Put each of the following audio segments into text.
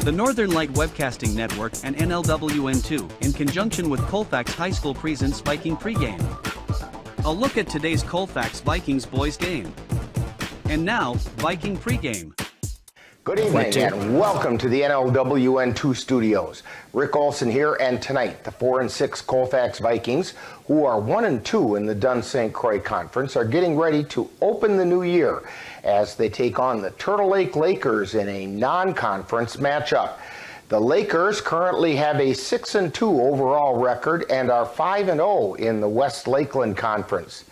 The Northern Light Webcasting Network and NLWN2, in conjunction with Colfax High School, presents Viking pregame. A look at today's Colfax Vikings boys game. And now, Viking pregame. Good evening and welcome to the NLWN2 studios. Rick Olson here, and tonight the 4-6 Colfax Vikings, who are 1-2 in the Dunn St. Croix Conference, are getting ready to open the new year as they take on the Turtle Lake Lakers in a non-conference matchup. The Lakers currently have a 6-2 overall record and are 5-0 in the West Lakeland Conference.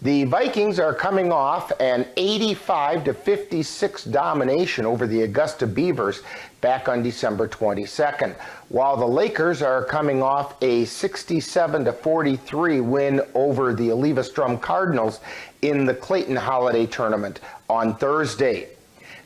The Vikings are coming off an 85-56 domination over the Augusta Beavers back on December 22nd, while the Lakers are coming off a 67-43 win over the Oliva Strum Cardinals in the Clayton Holiday Tournament on Thursday.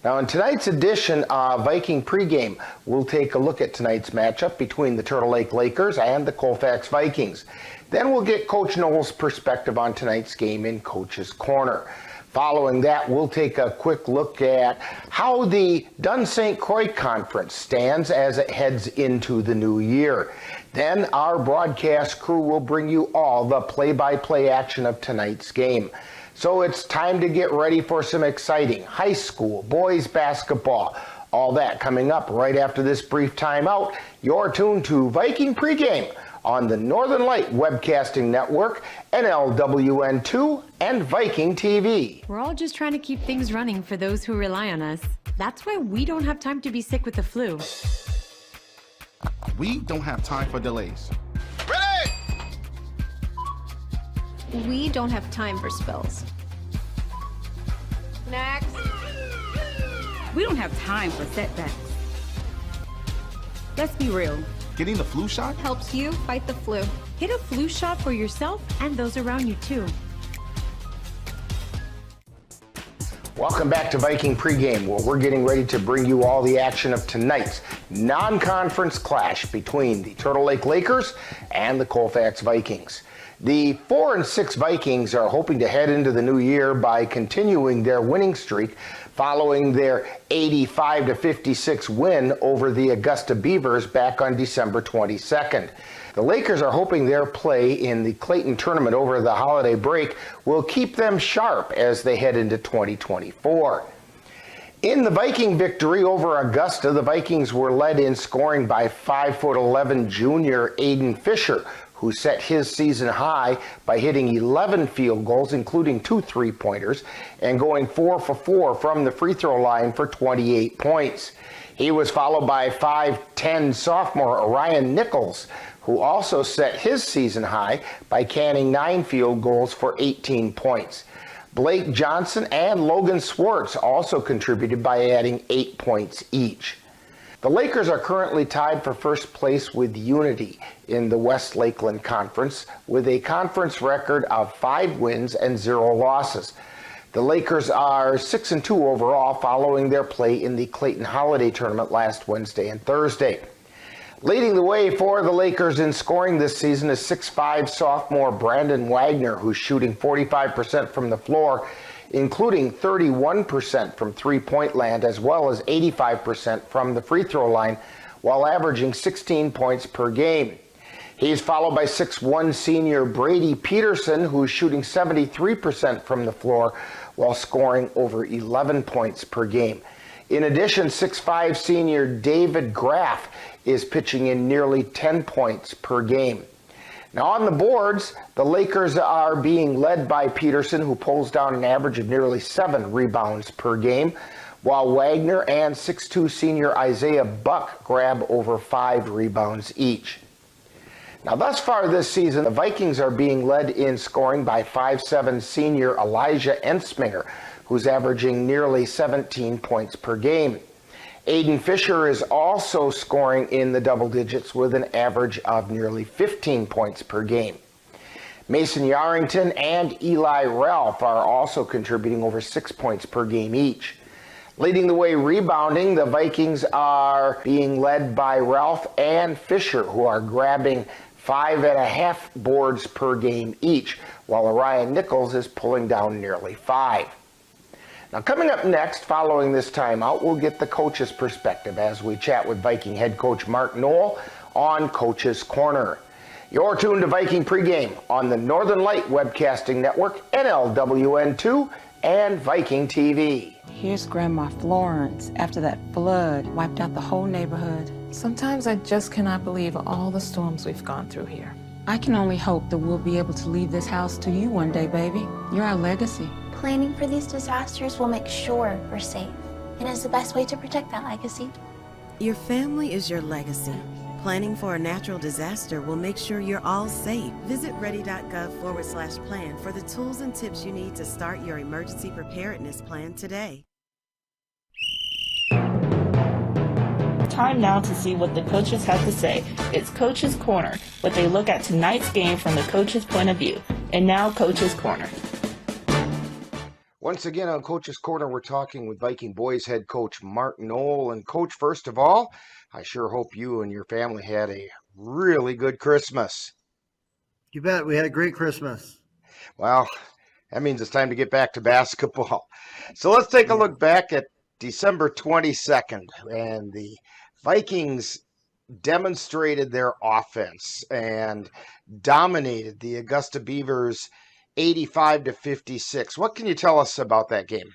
Now, in tonight's edition of Viking Pregame, we'll take a look at tonight's matchup between the Turtle Lake Lakers and the Colfax Vikings. Then we'll get Coach Noel's perspective on tonight's game in Coach's Corner. Following that, we'll take a quick look at how the Dunn St. Croix Conference stands as it heads into the new year. Then our broadcast crew will bring you all the play-by-play action of tonight's game. So it's time to get ready for some exciting high school boys basketball. All that coming up right after this brief timeout. You're tuned to Viking Pregame on the Northern Light Webcasting Network, NLWN2, and Viking TV. We're all just trying to keep things running for those who rely on us. That's why we don't have time to be sick with the flu. We don't have time for delays. Ready! We don't have time for spills. Next. We don't have time for setbacks. Let's be real. Getting the flu shot Helps you fight the flu. Get a flu shot for yourself and those around you too. Welcome back to Viking Pregame, where we're getting ready to bring you all the action of tonight's non-conference clash between the Turtle Lake Lakers and the Colfax Vikings. The 4-6 Vikings are hoping to head into the new year by continuing their winning streak following their 85-56 win over the Augusta Beavers back on December 22nd. The Lakers are hoping their play in the Clayton tournament over the holiday break will keep them sharp as they head into 2024. In the Viking victory over Augusta, the Vikings were led in scoring by 5'11" junior Aiden Fisher, who set his season high by hitting 11 field goals, including 2 3-pointers, and going 4 for 4 from the free throw line for 28 points. He was followed by 5'10" sophomore Orion Nichols, who also set his season high by canning 9 field goals for 18 points. Blake Johnson and Logan Swartz also contributed by adding 8 points each. The Lakers are currently tied for first place with Unity in the West Lakeland Conference with a conference record of 5 wins and 0 losses. The Lakers are 6-2 overall following their play in the Clayton Holiday Tournament last Wednesday and Thursday. Leading the way for the Lakers in scoring this season is 6'5" sophomore Brandon Wagner, who's shooting 45% from the floor, including 31% from three-point land as well as 85% from the free throw line, while averaging 16 points per game. He's followed by 6'1" senior Brady Peterson, who's shooting 73% from the floor while scoring over 11 points per game. In addition, 6'5" senior David Graff is pitching in nearly 10 points per game. Now on the boards, the Lakers are being led by Peterson, who pulls down an average of nearly 7 rebounds per game, while Wagner and 6'2" senior Isaiah Buck grab over 5 rebounds each. Now thus far this season, the Vikings are being led in scoring by 5'7" senior Elijah Ensminger, who's averaging nearly 17 points per game. Aiden Fisher is also scoring in the double digits with an average of nearly 15 points per game. Mason Yarrington and Eli Ralph are also contributing over 6 points per game each. Leading the way rebounding, the Vikings are being led by Ralph and Fisher, who are grabbing 5.5 boards per game each, while Orion Nichols is pulling down nearly 5. Now, coming up next, following this timeout, we'll get the coach's perspective as we chat with Viking head coach Mark Knoll on Coach's Corner. You're tuned to Viking Pregame on the Northern Light Webcasting Network, NLWN2, and Viking TV. Here's Grandma Florence after that flood wiped out the whole neighborhood. Sometimes I just cannot believe all the storms we've gone through here. I can only hope that we'll be able to leave this house to you one day, baby. You're our legacy. Planning for these disasters will make sure we're safe, and is the best way to protect that legacy. Your family is your legacy. Planning for a natural disaster will make sure you're all safe. Visit ready.gov/plan for the tools and tips you need to start your emergency preparedness plan today. Time now to see what the coaches have to say. It's Coach's Corner, where they look at tonight's game from the coach's point of view. And now, Coach's Corner. Once again on Coach's Corner, we're talking with Viking boys head coach Mark Knoll. And Coach, first of all, I sure hope you and your family had a really good Christmas. You bet. We had a great Christmas. Well, that means it's time to get back to basketball. So let's take a look back at December 22nd, and the Vikings demonstrated their offense and dominated the Augusta Beavers 85-56. What can you tell us about that game?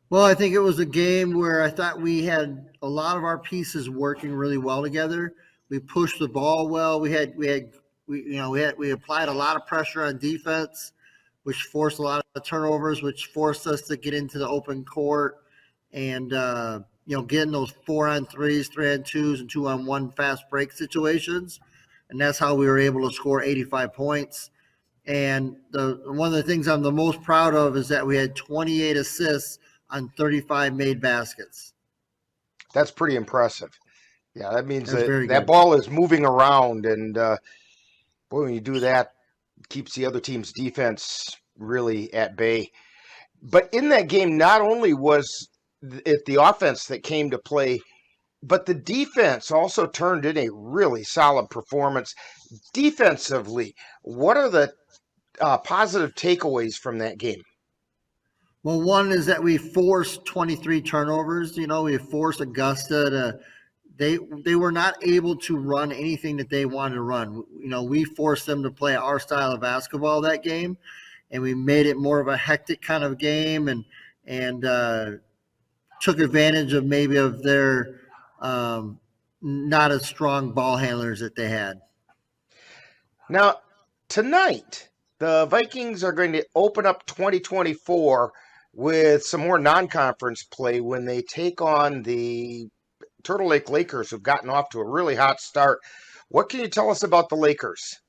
Well, I think it was a game where I thought we had a lot of our pieces working really well together. We pushed the ball well. We applied a lot of pressure on defense, which forced a lot of turnovers, which forced us to get into the open court and getting those 4-on-3s, 3-on-2s, and 2-on-1 fast break situations. And that's how we were able to score 85 points. And one of the things I'm the most proud of is that we had 28 assists on 35 made baskets. That's pretty impressive. Yeah, that means that ball is moving around, and boy, when you do that, it keeps the other team's defense really at bay. But in that game, not only was it the offense that came to play, but the defense also turned in a really solid performance. Defensively, what are the positive takeaways from that game? Well, one is that we forced 23 turnovers. We forced Augusta to they were not able to run anything that they wanted to run. We forced them to play our style of basketball that game, and we made it more of a hectic kind of game and took advantage of maybe of their not as strong ball handlers that they had. Now, tonight, the Vikings are going to open up 2024 with some more non-conference play when they take on the Turtle Lake Lakers, who've gotten off to a really hot start. What can you tell us about the Lakers?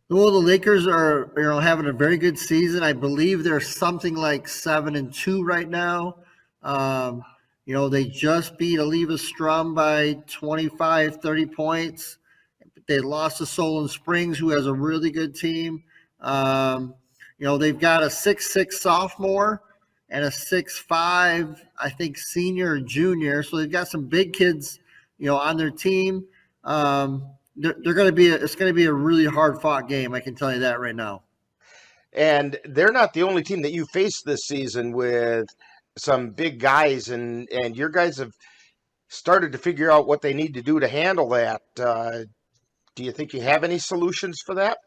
Well, the Lakers are having a very good season. I believe they're something like 7-2 right now. They just beat Oliva Strum by 25, 30 points. They lost to Solon Springs, who has a really good team. They've got a 6'6" sophomore and a 6'5", I think, senior or junior. So they've got some big kids, on their team. They're going to be it's going to be a really hard fought game. I can tell you that right now. And they're not the only team that you faced this season with some big guys, and your guys have started to figure out what they need to do to handle that. Do you think you have any solutions for that?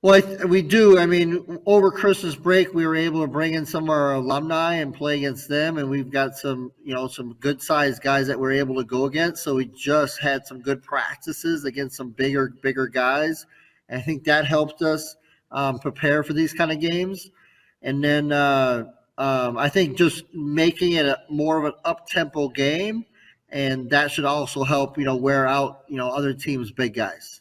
Well, we do. I mean, over Christmas break, we were able to bring in some of our alumni and play against them, and we've got some good-sized guys that we're able to go against. So we just had some good practices against some bigger guys, and I think that helped us prepare for these kind of games. And then I think just making it more of an up-tempo game, and that should also help, wear out, other teams' big guys.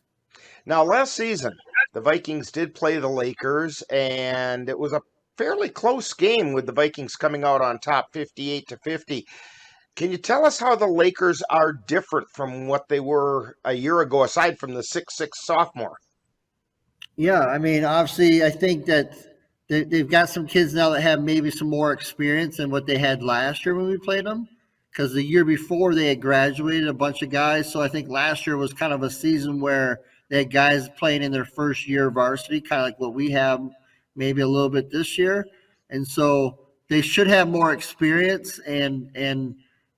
Now, last season, the Vikings did play the Lakers, and it was a fairly close game with the Vikings coming out on top 58-50. Can you tell us how the Lakers are different from what they were a year ago, aside from the 6'6" sophomore? Yeah, I mean, obviously, I think that they've got some kids now that have maybe some more experience than what they had last year when we played them, because the year before they had graduated a bunch of guys. So I think last year was kind of a season where they had guys playing in their first year of varsity, kind of like what we have maybe a little bit this year. And so they should have more experience, and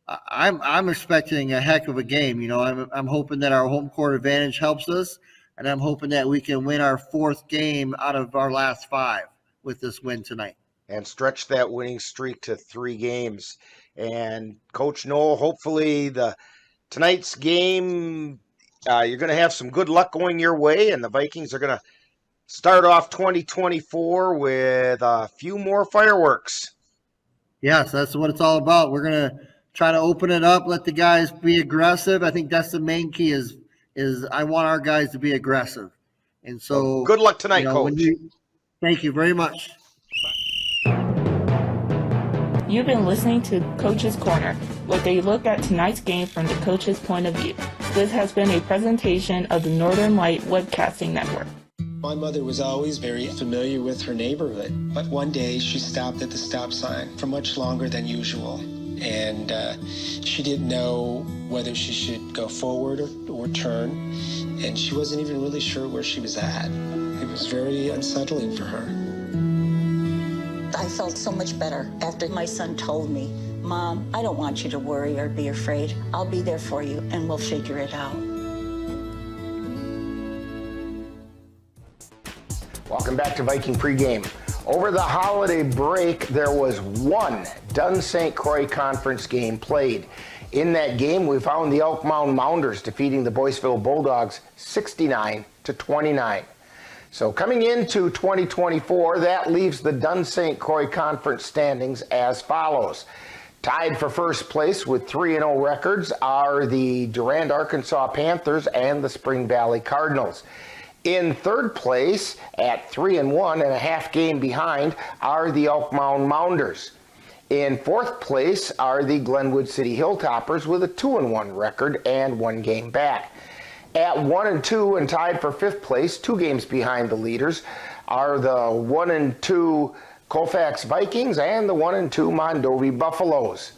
I'm expecting a heck of a game. You know, I'm hoping that our home court advantage helps us, and I'm hoping that we can win our 4th game out of our last 5 with this win tonight. And stretch that winning streak to 3 games. And Coach Noel, hopefully tonight's game, you're going to have some good luck going your way, and the Vikings are going to start off 2024 with a few more fireworks. Yes, that's what it's all about. We're going to try to open it up, let the guys be aggressive. I think that's the main key is I want our guys to be aggressive. And so well, good luck tonight, Coach. Thank you very much. You've been listening to Coach's Corner, with a look at tonight's game from the coach's point of view. This has been a presentation of the Northern Light Webcasting Network. My mother was always very familiar with her neighborhood, but one day she stopped at the stop sign for much longer than usual, and she didn't know whether she should go forward or turn, and she wasn't even really sure where she was at. It was very unsettling for her. I felt so much better after my son told me, "Mom, I don't want you to worry or be afraid. I'll be there for you and we'll figure it out." Welcome back to Viking Pregame. Over the holiday break, there was one Dunn St. Croix Conference game played. In that game, we found the Elk Mound Mounders defeating the Boyceville Bulldogs 69-29. So coming into 2024, that leaves the Dunn St. Croix Conference standings as follows. Tied for first place with 3-0 records are the Durand, Arkansas Panthers and the Spring Valley Cardinals. In third place at 3-1 and a half game behind are the Elk Mound Mounders. In fourth place are the Glenwood City Hilltoppers with a 2-1 record and 1 game back. At 1-2 and tied for fifth place, 2 games behind the leaders, are the 1-2 Colfax Vikings and the 1-2 Mondovi Buffaloes.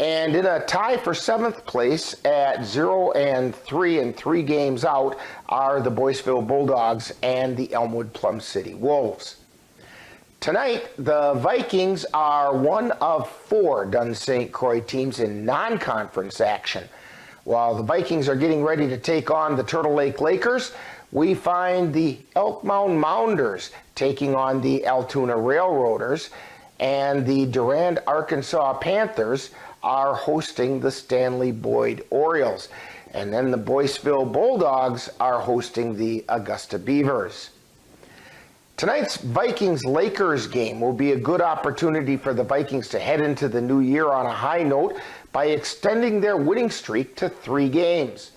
And in a tie for seventh place at 0-3 and 3 games out are the Boyceville Bulldogs and the Elmwood Plum City Wolves. Tonight, the Vikings are one of 4 Dunn St. Croix teams in non-conference action. While the Vikings are getting ready to take on the Turtle Lake Lakers, we find the Elk Mound Mounders taking on the Altoona Railroaders, and the Durand, Arkansas Panthers are hosting the Stanley Boyd Orioles. And then the Boyceville Bulldogs are hosting the Augusta Beavers. Tonight's Vikings-Lakers game will be a good opportunity for the Vikings to head into the new year on a high note by extending their winning streak to 3 games.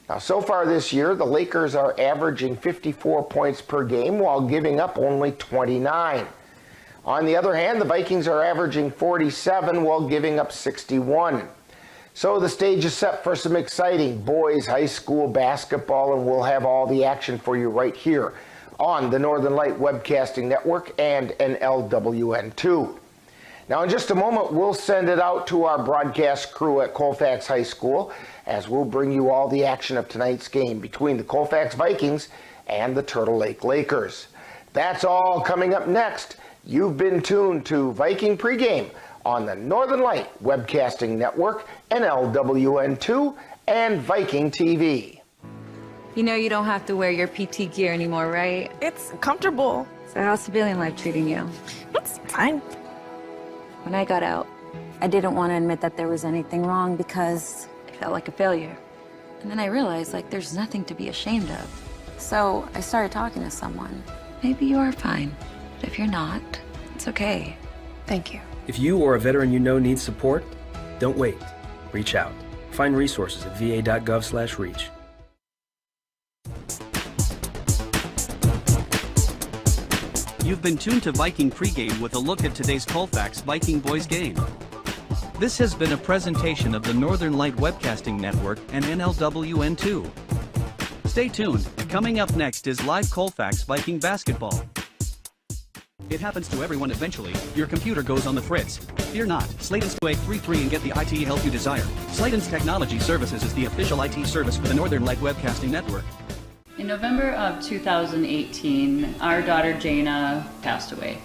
Now, so far this year, the Lakers are averaging 54 points per game while giving up only 29. On the other hand, the Vikings are averaging 47 while giving up 61. So the stage is set for some exciting boys high school basketball, and we'll have all the action for you right here on the Northern Light Webcasting Network and NLWN2. Now, in just a moment, we'll send it out to our broadcast crew at Colfax High School, as we'll bring you all the action of tonight's game between the Colfax Vikings and the Turtle Lake Lakers. That's all coming up next. You've been tuned to Viking Pregame on the Northern Light Webcasting Network, NLWN2, and Viking TV. You know you don't have to wear your PT gear anymore, right? It's comfortable. So how's civilian life treating you? It's fine. When I got out, I didn't want to admit that there was anything wrong because I felt like a failure. and then I realized, like, there's nothing to be ashamed of. So I started talking to someone. Maybe you are fine, but if you're not, it's okay. Thank you. If you or a veteran you know needs support, don't wait. Reach out. Find resources at va.gov/reach. You've been tuned to Viking Pregame with a look at today's Colfax Viking Boys game. This has been a presentation of the Northern Light Webcasting Network and NLWN2. Stay tuned. Coming up next is live Colfax Viking basketball. It happens to everyone eventually. Your computer goes on the fritz. Fear not. Sladen's 2-833 and get the IT help you desire. Sladen's Technology Services is the official IT service for the Northern Light Webcasting Network. In November of 2018, our daughter Jaina passed away.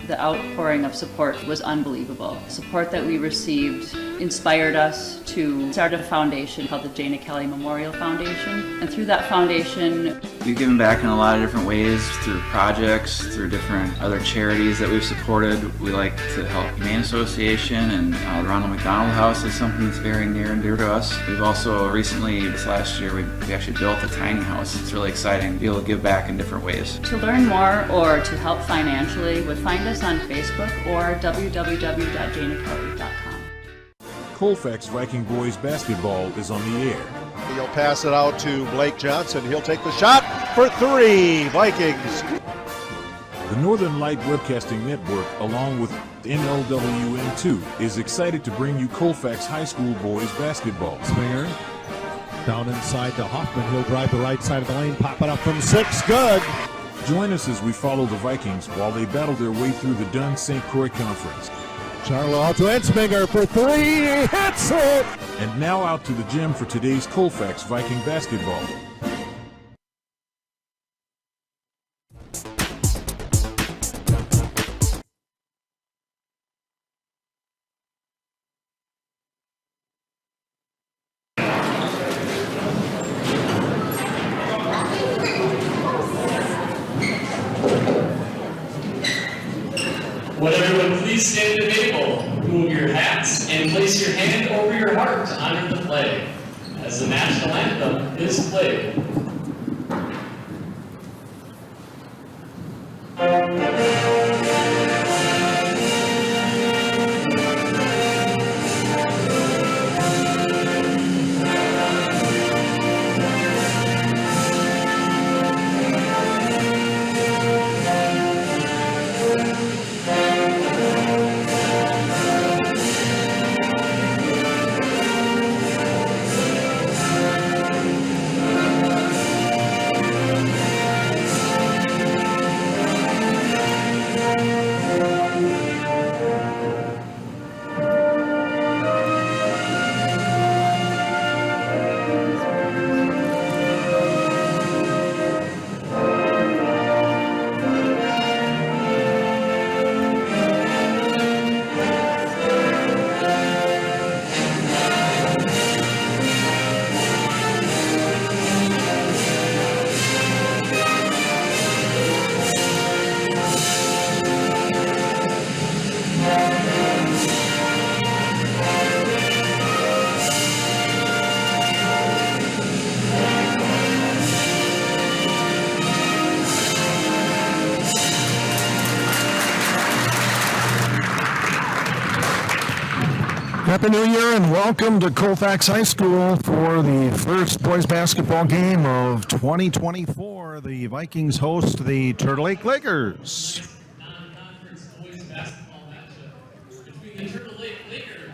The outpouring of support was unbelievable. Support that we received inspired us to start a foundation called the Jana Kelly Memorial Foundation. And through that foundation, we've given back in a lot of different ways, through projects, through different other charities that we've supported. We like to help Humane Association, and the Ronald McDonald House is something that's very near and dear to us. We've also recently, this last year, we actually built a tiny house. It's really exciting to be able to give back in different ways. To learn more or to help financially, would find us on Facebook or www.janakelly.com. Colfax Viking Boys Basketball is on the air. He'll pass it out to Blake Johnson. He'll take the shot for three. Vikings. The Northern Light Webcasting Network, along with NLWN2, is excited to bring you Colfax High School Boys Basketball. Springer down inside to Hoffman. He'll drive the right side of the lane, pop it up from 6. Good. Join us as we follow the Vikings while they battle their way through the Dunn St. Croix Conference. Charlo out to Ensminger for 3. Hits it! And now out to the gym for today's Colfax Viking basketball. Would everyone please stand at the table, remove your hats, and place your hand over your heart to honor the flag as the national anthem is played. Happy New Year and welcome to Colfax High School for the first boys basketball game of 2024. The Vikings host the Turtle Lake Lakers. Non-conference boys basketball matchup between the Turtle Lake Lakers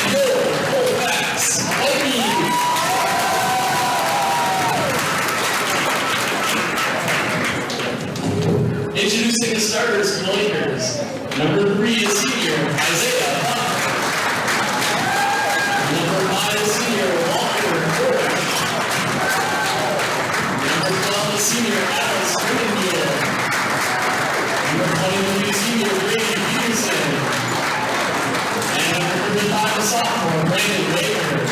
and your Colfax Vikings. Introducing the starters for the Lakers. Number 3 is senior Isaiah Hunt. Number 5 is senior Walker Burke. Number 12 is senior Alex Springfield. Number 23 is senior Brady Peterson. And number 35 is sophomore Brandon Baker.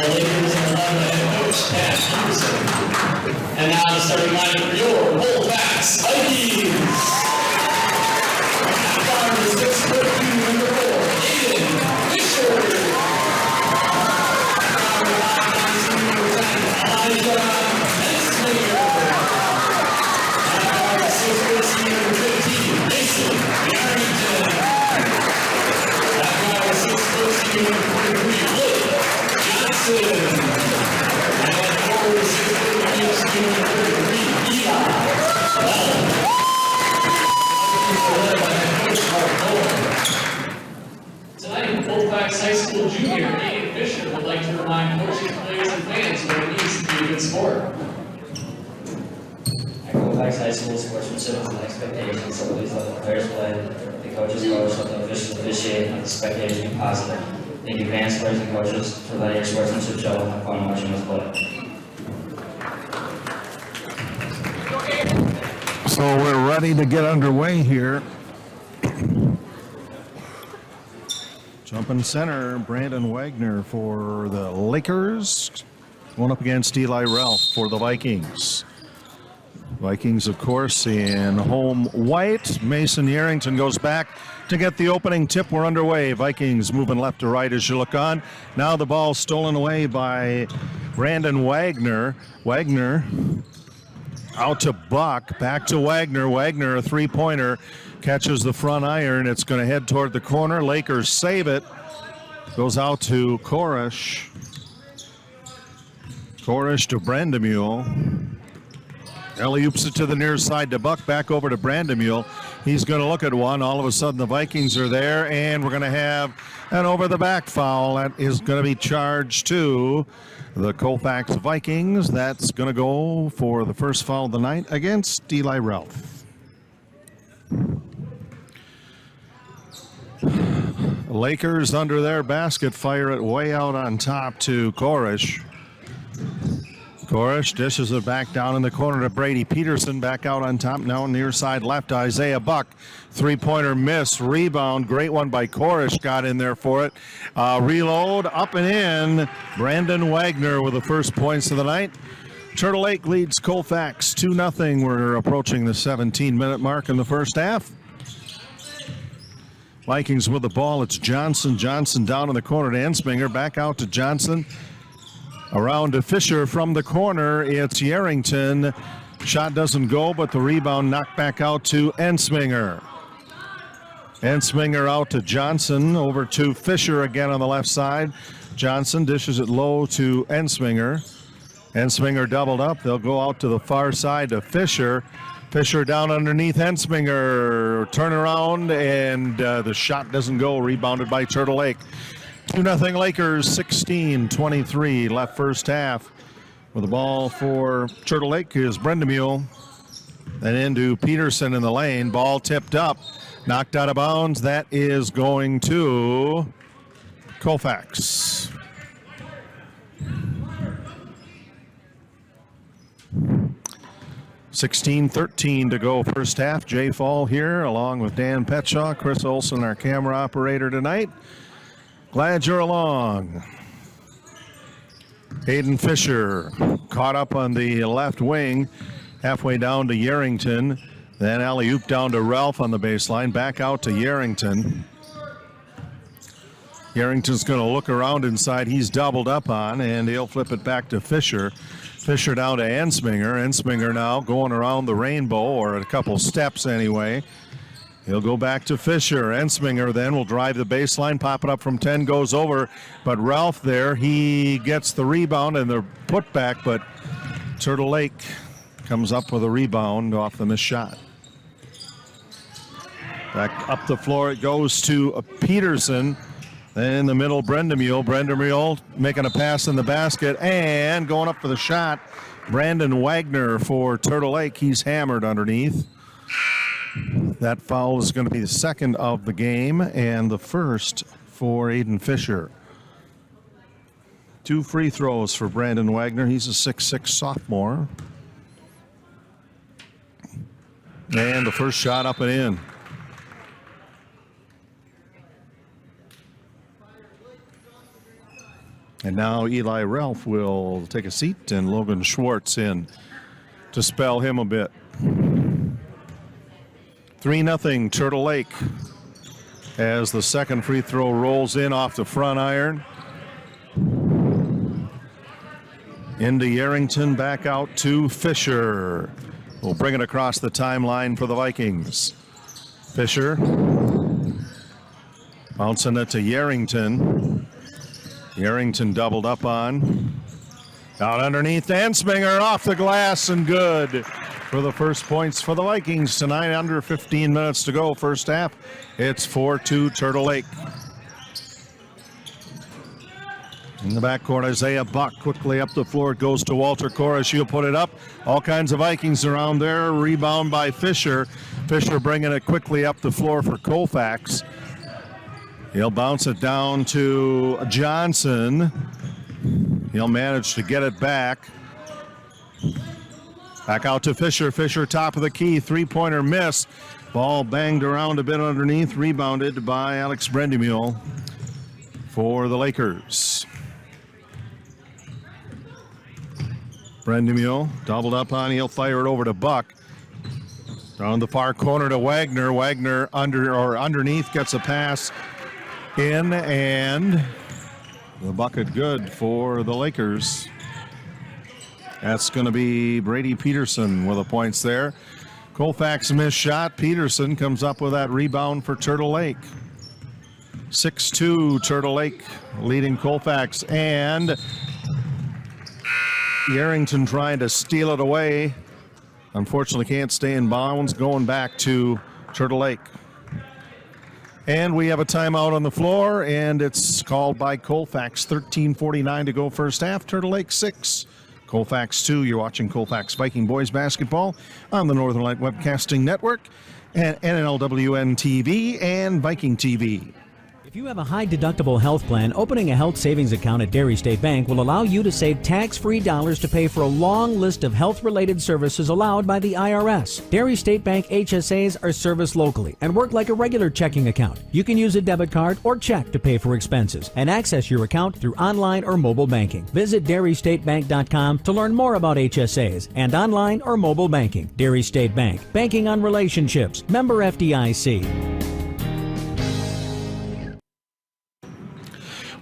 The Lakers are led by head coach Pat Peterson. And now the starting lineup for your Colfax Vikings. The 6'2", number 4, Aiden Fisher. Number 5, Elijah Ensminger. And the 6'4", number 15, Mason Yarrington. And the 6'4", number 43, Blake Johnson. And the 6'4", number 33, Eli Bell. Tonight, Colfax High School junior Aiden Fisher would like to remind coaches, players, and fans what it means to be a good sport. At Colfax High School, sportsmanship is an expectation, so please let the players play, the coaches coach, let the officials officiate, and let the spectators be positive. Thank you, fans, players, and coaches, for letting your sportsmanship show and have fun watching us play. So we're ready to get underway here. Jumping center, Brandon Wagner for the Lakers. Going up against Eli Ralph for the Vikings. Vikings, of course, in home white. Mason Yarrington goes back to get the opening tip. We're underway. Vikings moving left to right as you look on. Now the ball stolen away by Brandon Wagner. Wagner out to Buck, back to Wagner. Wagner, a three-pointer, catches the front iron. It's going to head toward the corner. Lakers save it. Goes out to Korish. Korish to Brandemule. Alley-oops it to the near side to Buck, back over to Brandemule. He's going to look at one. All of a sudden the Vikings are there, and we're going to have an over-the-back foul. That is going to be charged to the Colfax Vikings. That's going to go for the first foul of the night against Eli Ralph. Lakers under their basket fire it way out on top to Korish. Korish dishes it back down in the corner to Brady Peterson. Back out on top now near side left. Isaiah Buck. Three-pointer miss. Rebound. Great one by Korish. Got in there for it. Reload. Up and in. Brandon Wagner with the first points of the night. Turtle Lake leads Colfax 2-0. We're approaching the 17-minute mark in the first half. Vikings with the ball. It's Johnson. Johnson down in the corner to Ensminger. Back out to Johnson. Around to Fisher from the corner. It's Yarrington. Shot doesn't go, but the rebound knocked back out to Ensminger. Ensminger out to Johnson. Over to Fisher again on the left side. Johnson dishes it low to Ensminger. Ensminger doubled up. They'll go out to the far side to Fisher. Fisher down underneath Ensminger. Turn around, and the shot doesn't go. Rebounded by Turtle Lake. 2-0 Lakers, 16-23 left first half. With the ball for Turtle Lake is Brendamule. And into Peterson in the lane. Ball tipped up. Knocked out of bounds. That is going to Colfax. $16-13 to go first half. Jay Fall here along with Dan Petshaw, Chris Olson, our camera operator tonight. Glad you're along. Hayden Fisher caught up on the left wing, halfway down to Yarrington. Then alley-oop down to Ralph on the baseline, back out to Yarrington. Yarrington's going to look around inside. He's doubled up on, and he'll flip it back to Fisher. Fisher down to Ensminger. Ensminger now going around the rainbow, or a couple steps anyway. He'll go back to Fisher. Ensminger then will drive the baseline, pop it up from 10, goes over. But Ralph there, he gets the rebound and the putback, but Turtle Lake comes up with a rebound off the missed shot. Back up the floor it goes to Peterson. Then in the middle, Brendamule. Brendamule making a pass in the basket and going up for the shot. Brandon Wagner for Turtle Lake. He's hammered underneath. That foul is going to be the second of the game and the first for Aiden Fisher. 2 free throws for Brandon Wagner. He's a 6'6" sophomore. And the first shot up and in. And now Eli Ralph will take a seat and Logan Schwartz in to spell him a bit. 3-0 Turtle Lake as the second free throw rolls in off the front iron. Into Yarrington, back out to Fisher. We'll bring it across the timeline for the Vikings. Fisher bouncing it to Yarrington. Yarrington doubled up on. Out underneath, Ensminger off the glass and good for the first points for the Vikings tonight. Under 15 minutes to go first half. It's 4-2 Turtle Lake. In the backcourt, Isaiah Buck quickly up the floor. It goes to Walter Korish. He'll put it up. All kinds of Vikings around there. Rebound by Fisher. Fisher bringing it quickly up the floor for Colfax. He'll bounce it down to Johnson. He'll manage to get it back. Back out to Fisher. Fisher, top of the key, three-pointer miss. Ball banged around a bit underneath, rebounded by Alex Brendemule for the Lakers. Brendemule doubled up on, he'll fire it over to Buck. Down the far corner to Wagner. Wagner underneath gets a pass in, and the bucket good for the Lakers. That's going to be Brady Peterson with the points there. Colfax missed shot. Peterson comes up with that rebound for Turtle Lake. 6-2 Turtle Lake leading Colfax, and Yarrington trying to steal it away. Unfortunately can't stay in bounds, going back to Turtle Lake. And we have a timeout on the floor, and it's called by Colfax. 13:49 to go first half. Turtle Lake 6, Colfax 2. You're watching Colfax Viking Boys Basketball on the Northern Light Webcasting Network, and NLWN TV and Viking TV. If you have a high-deductible health plan, opening a health savings account at Dairy State Bank will allow you to save tax-free dollars to pay for a long list of health-related services allowed by the IRS. Dairy State Bank HSAs are serviced locally and work like a regular checking account. You can use a debit card or check to pay for expenses and access your account through online or mobile banking. Visit DairyStateBank.com to learn more about HSAs and online or mobile banking. Dairy State Bank, banking on relationships. Member FDIC.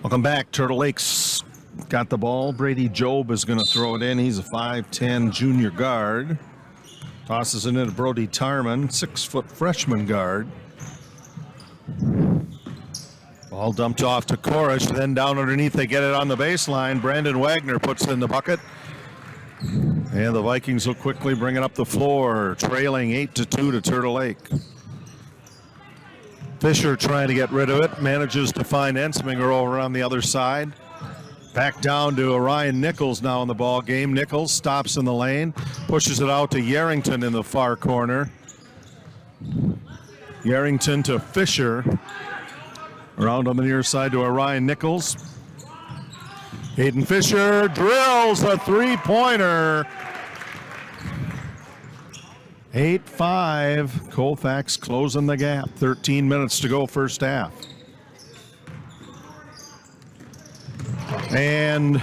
Welcome back. Turtle Lake's got the ball. Brady Job is going to throw it in. He's a 5'10 junior guard. Tosses it into Brody Tarman, 6-foot freshman guard. Ball dumped off to Korish, then down underneath. They get it on the baseline. Brandon Wagner puts it in the bucket. And the Vikings will quickly bring it up the floor, trailing 8-2 to Turtle Lake. Fisher trying to get rid of it, manages to find Ensminger over on the other side. Back down to Orion Nichols now in the ball game. Nichols stops in the lane, pushes it out to Yarrington in the far corner. Yarrington to Fisher. Around on the near side to Orion Nichols. Hayden Fisher drills a three-pointer. 8-5, Colfax closing the gap. 13 minutes to go first half. And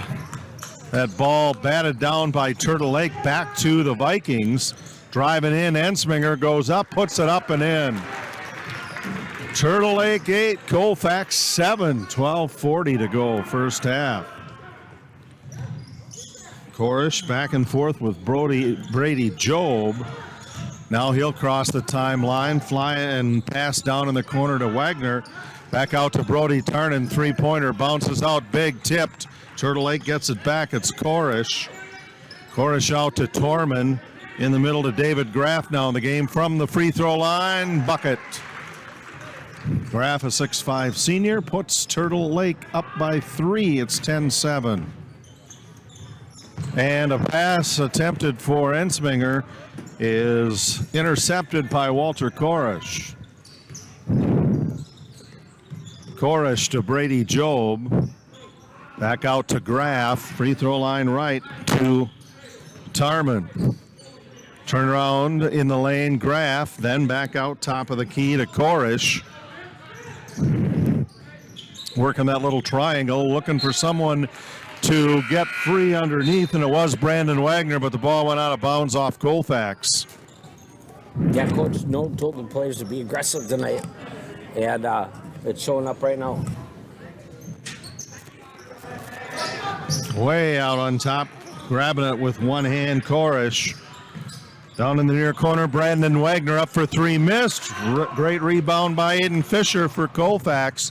that ball batted down by Turtle Lake back to the Vikings. Driving in, Ensminger goes up, puts it up and in. Turtle Lake 8, Colfax 7, 12:40 to go first half. Korish back and forth with Brady Job. Now he'll cross the timeline, fly and pass down in the corner to Wagner. Back out to Brody Tarnan, three-pointer, bounces out, big, tipped. Turtle Lake gets it back, it's Korish. Korish out to Torman, in the middle to David Graff now in the game from the free throw line, bucket. Graff, a 6'5 senior, puts Turtle Lake up by 3, it's 10-7. And a pass attempted for Ensminger is intercepted by Walter Korish. Korish to Brady Job. Back out to Graff. Free throw line right to Tarman. Turn around in the lane, Graff. Then back out top of the key to Korish. Working that little triangle, looking for someone to get free underneath, and it was Brandon Wagner, but the ball went out of bounds off Colfax. Yeah, Coach told the players to be aggressive tonight, and it's showing up right now. Way out on top, grabbing it with one hand, Korish. Down in the near corner, Brandon Wagner up for three, missed. Great rebound by Aiden Fisher for Colfax.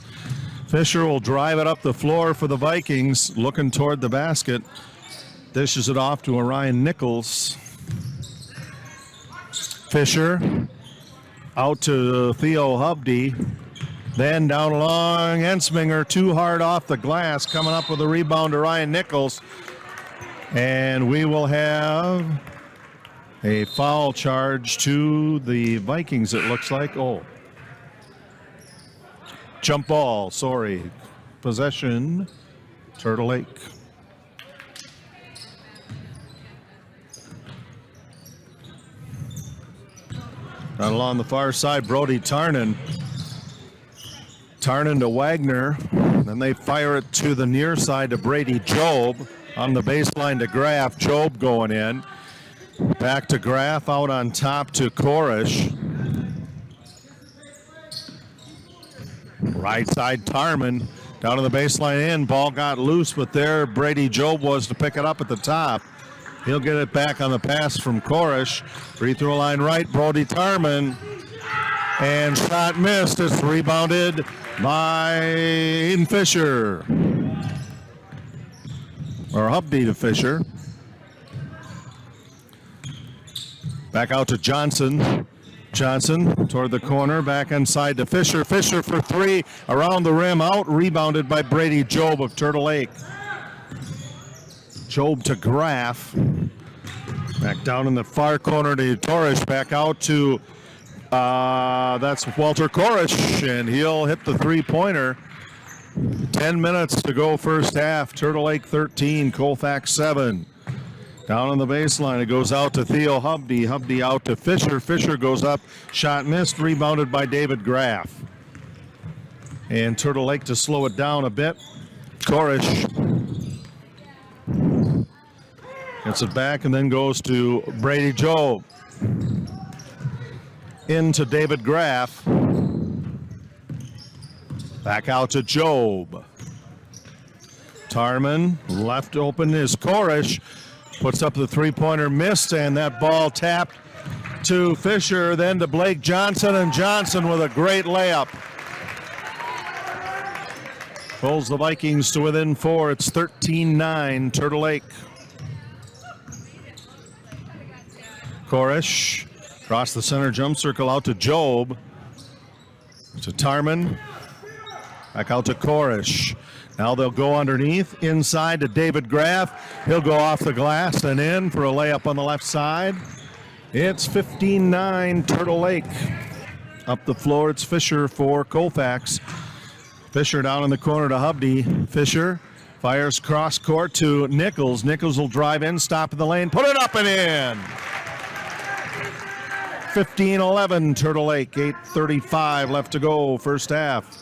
Fisher will drive it up the floor for the Vikings, looking toward the basket. Dishes it off to Orion Nichols. Fisher out to Theo Hubdy. Then down along Ensminger, too hard off the glass, coming up with a rebound to Orion Nichols. And we will have a foul charge to the Vikings, it looks like. Oh. Jump ball, sorry. Possession, Turtle Lake. Down along the far side, Brody Tarnan. Tarnan to Wagner. Then they fire it to the near side to Brady Job. On the baseline to Graff. Job going in. Back to Graff, out on top to Korish. Right side Tarman. Down to the baseline in. Ball got loose, but there Brady Job was to pick it up at the top. He'll get it back on the pass from Korish. Free throw line right, Brody Tarman. And shot missed. It's rebounded by Aiden Fisher. Or Hubby to Fisher. Back out to Johnson. Johnson toward the corner, back inside to Fisher. Fisher for three, around the rim, out, rebounded by Brady Job of Turtle Lake. Job to Graff. Back down in the far corner to Torres, back out to, that's Walter Korish, and he'll hit the three-pointer. 10 minutes to go first half. Turtle Lake 13, Colfax 7. Down on the baseline, it goes out to Theo Hubby. Hubby out to Fisher. Fisher goes up, shot missed, rebounded by David Graff. And Turtle Lake to slow it down a bit. Korish gets it back and then goes to Brady Job. Into David Graff. Back out to Job. Tarman, left open is Korish. Puts up the three-pointer, missed, and that ball tapped to Fisher, then to Blake Johnson, and Johnson with a great layup. Pulls the Vikings to within 4. It's 13-9, Turtle Lake. Korish, across the center jump circle out to Job. To Tarman. Back out to Korish. Now they'll go underneath, inside to David Graff. He'll go off the glass and in for a layup on the left side. It's 15-9, Turtle Lake. Up the floor, it's Fisher for Colfax. Fisher down in the corner to Hubby. Fisher fires cross court to Nichols. Nichols will drive in, stop in the lane, put it up and in. 15-11, Turtle Lake, 8:35 left to go, first half.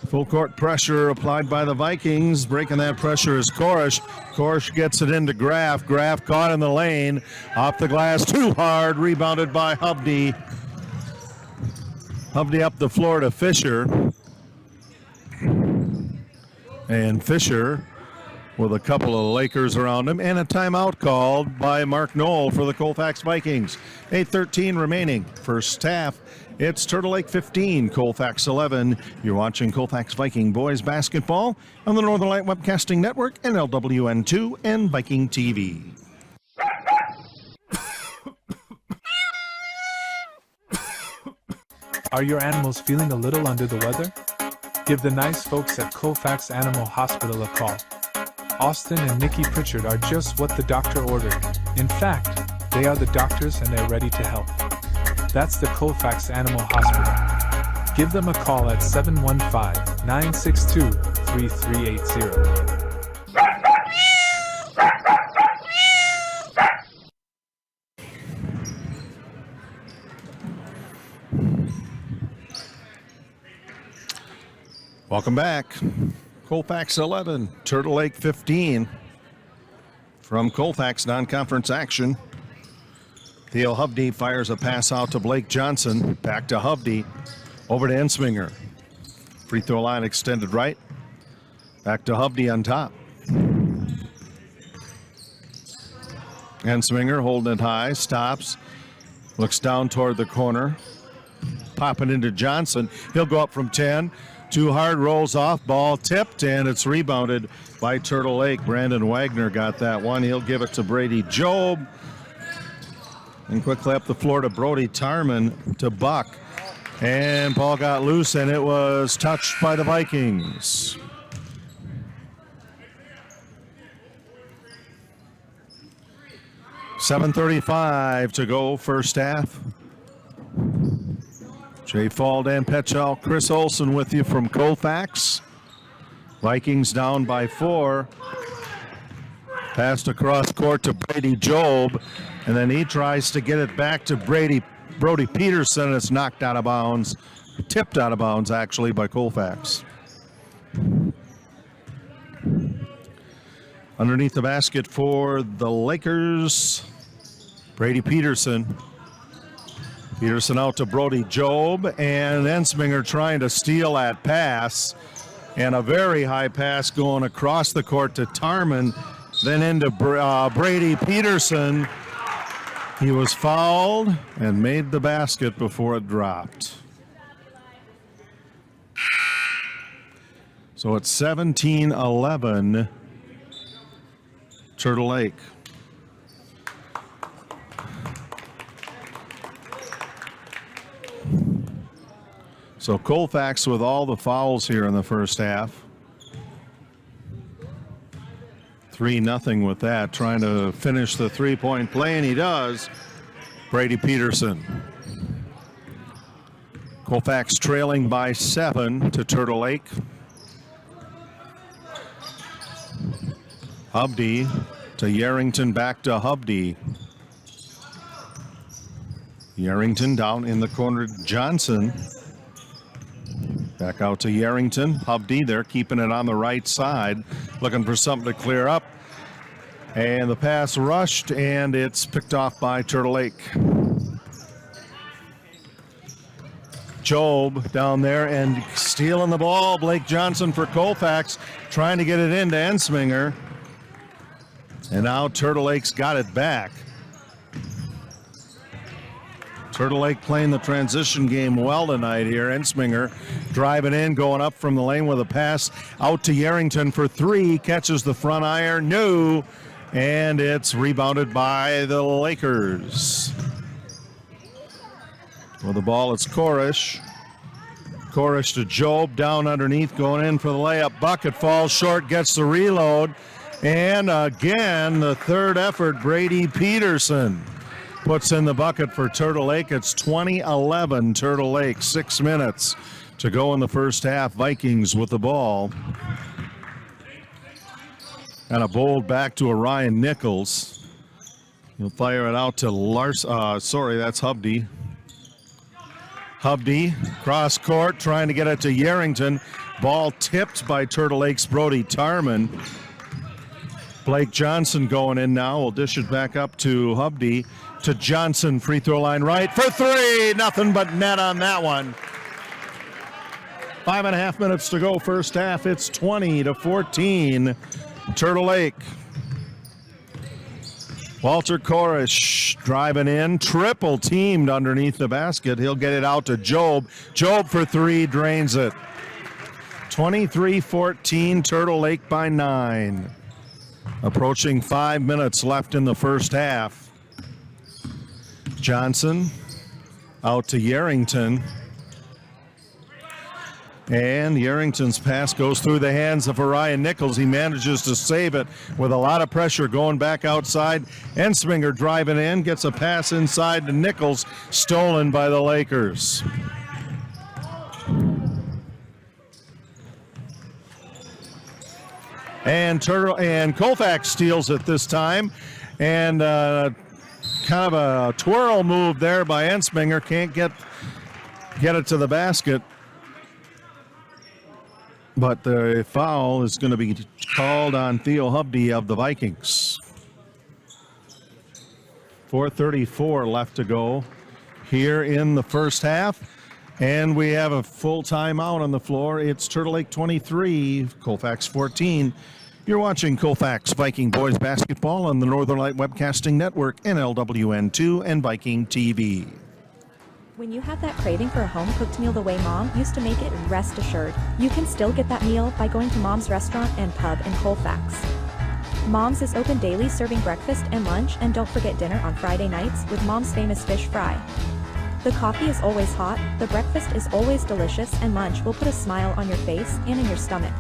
Full court pressure applied by the Vikings. Breaking that pressure is Korish. Korish gets it into Graff. Graff caught in the lane. Off the glass, too hard. Rebounded by Hubby. Hubby up the floor to Fisher. And Fisher with a couple of Lakers around him and a timeout called by Mark Knoll for the Colfax Vikings. 8:13 remaining, first half. It's Turtle Lake 15, Colfax 11. You're watching Colfax Viking Boys Basketball on the Northern Light Webcasting Network, NLWN2, and Viking TV. Are your animals feeling a little under the weather? Give the nice folks at Colfax Animal Hospital a call. Austin and Nikki Pritchard are just what the doctor ordered. In fact, they are the doctors and they're ready to help. That's the Colfax Animal Hospital. Give them a call at 715-962-3380. Welcome back. Colfax 11, Turtle Lake 15. From Colfax non-conference action. Theo Hubby fires a pass out to Blake Johnson. Back to Hubby. Over to Ensminger. Free throw line extended right. Back to Hubby on top. Ensminger holding it high. Stops. Looks down toward the corner. Popping into Johnson. He'll go up from 10. Too hard, rolls off. Ball tipped, and it's rebounded by Turtle Lake. Brandon Wagner got that one. He'll give it to Brady Job. And quickly up the floor to Brody Tarman to Buck. And ball got loose, and it was touched by the Vikings. .735 to go, first half. Jay Fall, Dan Petchel, Chris Olson with you from Colfax. Vikings down by 4. Passed across court to Brady Job, and then he tries to get it back to Brady Brody Peterson. It's knocked out of bounds, tipped out of bounds actually by Colfax. Underneath the basket for the Lakers, Brady Peterson. Peterson out to Brody Job, and Ensminger trying to steal that pass. And a very high pass going across the court to Tarman, then into Brady Peterson. He was fouled and made the basket before it dropped. So it's 17-11, Turtle Lake. So Colfax with all the fouls here in the first half. 3-0 with that, trying to finish the three-point play, and he does. Brady Peterson. Colfax trailing by 7 to Turtle Lake. Hubdy to Yarrington, back to Hubdy. Yarrington down in the corner, Johnson. Back out to Yarrington. Hubdy, they're keeping it on the right side, looking for something to clear up. And the pass rushed, and it's picked off by Turtle Lake. Job down there and stealing the ball. Blake Johnson for Colfax, trying to get it into Ensminger. And now Turtle Lake's got it back. Turtle Lake playing the transition game well tonight here. Ensminger driving in, going up from the lane with a pass out to Yarrington for 3. Catches the front iron. No. And it's rebounded by the Lakers. With the ball, it's Korish. Korish to Job, down underneath, going in for the layup. Bucket falls short, gets the reload. And again, the third effort, Brady Peterson puts in the bucket for Turtle Lake. It's 20-11 Turtle Lake, 6 minutes to go in the first half. Vikings with the ball. And a bold back to Orion Nichols. He'll fire it out to that's Hubdy. Hubdy, cross court, trying to get it to Yarrington. Ball tipped by Turtle Lake's Brody Tarman. Blake Johnson going in now. We'll dish it back up to Hubdy. To Johnson, free throw line right for 3. Nothing but net on that one. 5.5 minutes to go first half. It's 20-14. Turtle Lake. Walter Korish driving in, triple teamed underneath the basket. He'll get it out to Job. Job for 3, drains it. 23-14, Turtle Lake by 9. Approaching 5 minutes left in the first half. Johnson out to Yarrington. And Yarrington's pass goes through the hands of Orion Nichols. He manages to save it with a lot of pressure going back outside. Ensminger driving in, gets a pass inside to Nichols, stolen by the Lakers. And Colfax steals it this time. And kind of a twirl move there by Ensminger. Can't get it to the basket. But the foul is going to be called on Theo Hubdy of the Vikings. 4:34 left to go here in the first half. And we have a full timeout on the floor. It's Turtle Lake 23, Colfax 14. You're watching Colfax Viking Boys Basketball on the Northern Light Webcasting Network, NLWN2, and Viking TV. When you have that craving for a home-cooked meal the way Mom used to make it, rest assured, you can still get that meal by going to Mom's Restaurant and Pub in Colfax. Mom's is open daily, serving breakfast and lunch, and don't forget dinner on Friday nights with Mom's famous fish fry. The coffee is always hot, the breakfast is always delicious, and lunch will put a smile on your face and in your stomach.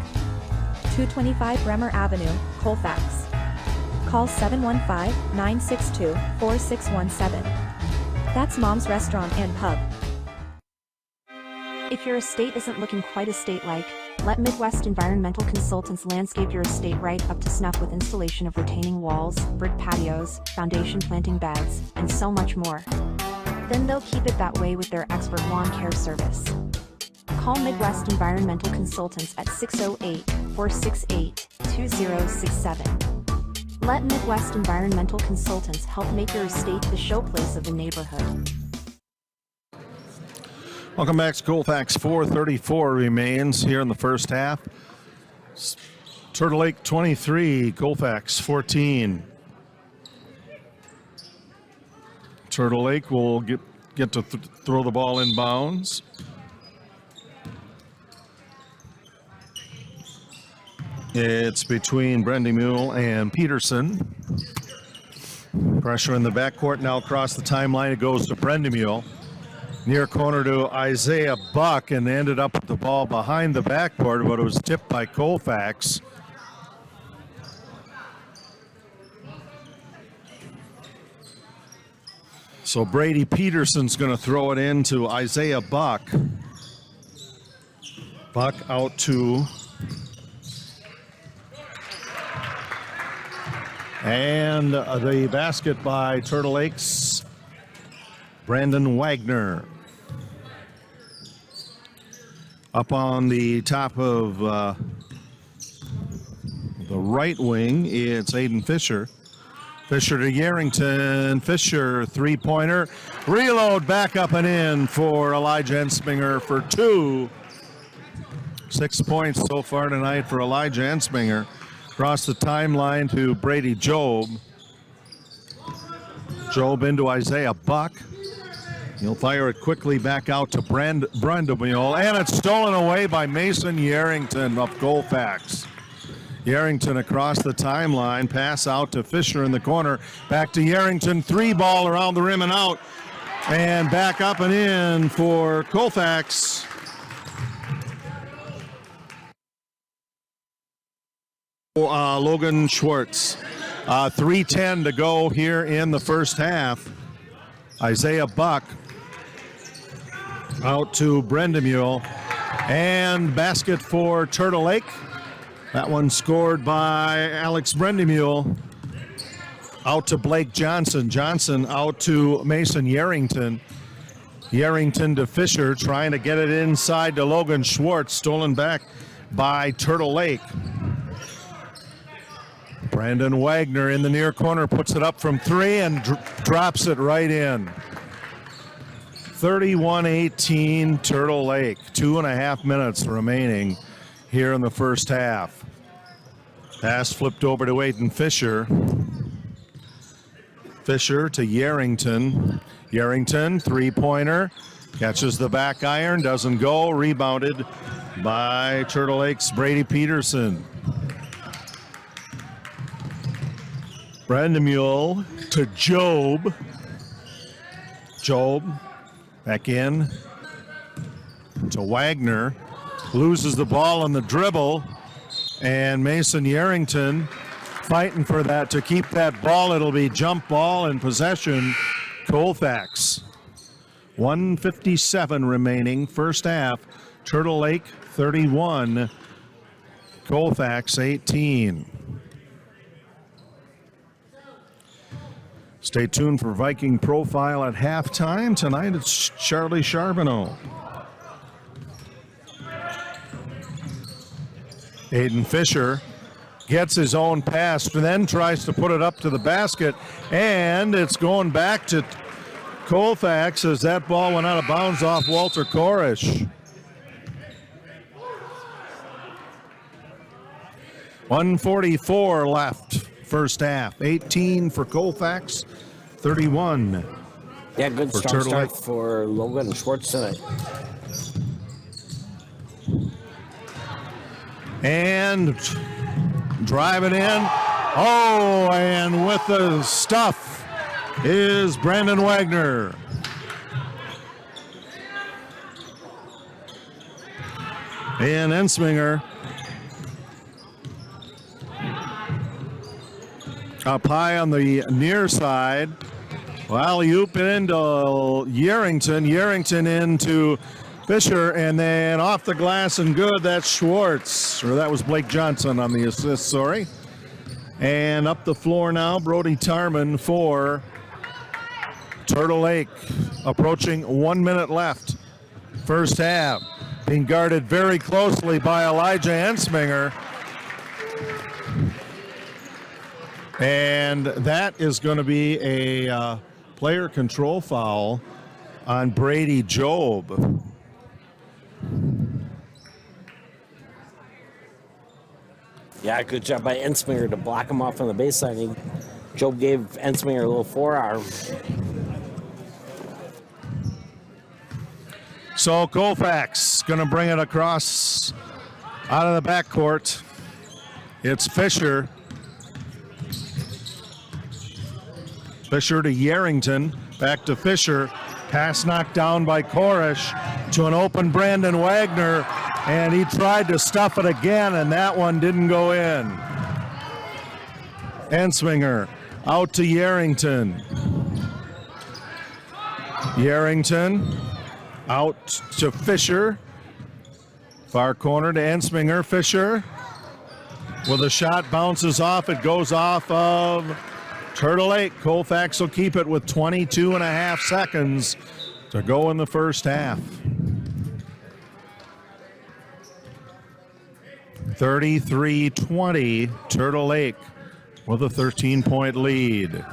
225 Bremer Avenue, Colfax. Call 715-962-4617. That's Mom's Restaurant and Pub. If your estate isn't looking quite estate-like, let Midwest Environmental Consultants landscape your estate right up to snuff with installation of retaining walls, brick patios, foundation planting beds, and so much more. then they'll keep it that way with their expert lawn care service. Call Midwest Environmental Consultants at 608-468-2067. Let Midwest Environmental Consultants help make your estate the showplace of the neighborhood. Welcome back to Colfax. 4:34 remains here in the first half. Turtle Lake 23, Colfax 14. Turtle Lake will get to throw the ball in bounds. It's between Brendemühl and Peterson. Pressure in the backcourt now across the timeline. It goes to Brendemühl. Near corner to Isaiah Buck, and ended up with the ball behind the backboard, but it was tipped by Colfax. So Brady Peterson's going to throw it in to Isaiah Buck. Buck out to... And the basket by Turtle Lakes, Brandon Wagner. Up on the top of the right wing, it's Aiden Fisher. Fisher to Yarrington. Fisher, three-pointer. Reload back up and in for Elijah Ensminger for two. 6 points so far tonight for Elijah Ensminger. Across the timeline to Brady Job. Job into Isaiah Buck. He'll fire it quickly back out to Brendemühl, and it's stolen away by Mason Yarrington of Colfax. Yarrington across the timeline, pass out to Fisher in the corner, back to Yarrington, three ball around the rim and out, and back up and in for Colfax. Logan Schwartz. 3:10 to go here in the first half. Isaiah Buck out to Brendemühl, and basket for Turtle Lake. That one scored by Alex Brendemühl. Out to Blake Johnson. Johnson out to Mason Yarrington. Yarrington to Fisher, trying to get it inside to Logan Schwartz. Stolen back by Turtle Lake. Brandon Wagner in the near corner puts it up from three and drops it right in. 31-18 Turtle Lake. 2.5 minutes remaining here in the first half. Pass flipped over to Aiden Fisher. Fisher to Yarrington. Yarrington, three-pointer. Catches the back iron, doesn't go. Rebounded by Turtle Lake's Brady Peterson. Brendemühl to Job. Job back in to Wagner. Loses the ball on the dribble. And Mason Yarrington fighting for that to keep that ball. It'll be jump ball and possession. Colfax. 1:57 remaining. First half. Turtle Lake 31. Colfax 18. Stay tuned for Viking Profile at halftime. Tonight it's Charlie Charbonneau. Aiden Fisher gets his own pass, then tries to put it up to the basket, and it's going back to Colfax as that ball went out of bounds off Walter Korish. 1:44 left. First half, 18 for Colfax, 31. Yeah, good start for Logan Schwartz tonight. And drive it in. Oh, and with the stuff is Brandon Wagner. And Ensminger up high on the near side. Alley-oop into Yarrington. Yarrington into Fisher, and then off the glass and good. That's Schwartz, or that was Blake Johnson on the assist, sorry. And up the floor now, Brody Tarman for Turtle Lake approaching 1 minute left. First half. Being guarded very closely by Elijah Ensminger. And that is going to be a player control foul on Brady Job. Yeah, good job by Ensminger to block him off on the baseline. Job gave Ensminger a little forearm. So Colfax going to bring it across out of the backcourt. It's Fisher. Fisher to Yarrington. Back to Fisher. Pass knocked down by Koresh to an open Brandon Wagner. And he tried to stuff it again, and that one didn't go in. Ensminger out to Yarrington. Yarrington out to Fisher. Far corner to Ensminger. Fisher with a shot, bounces off. It goes off of Turtle Lake. Colfax will keep it with 22 and a half seconds to go in the first half. 33-20, Turtle Lake with a 13-point lead.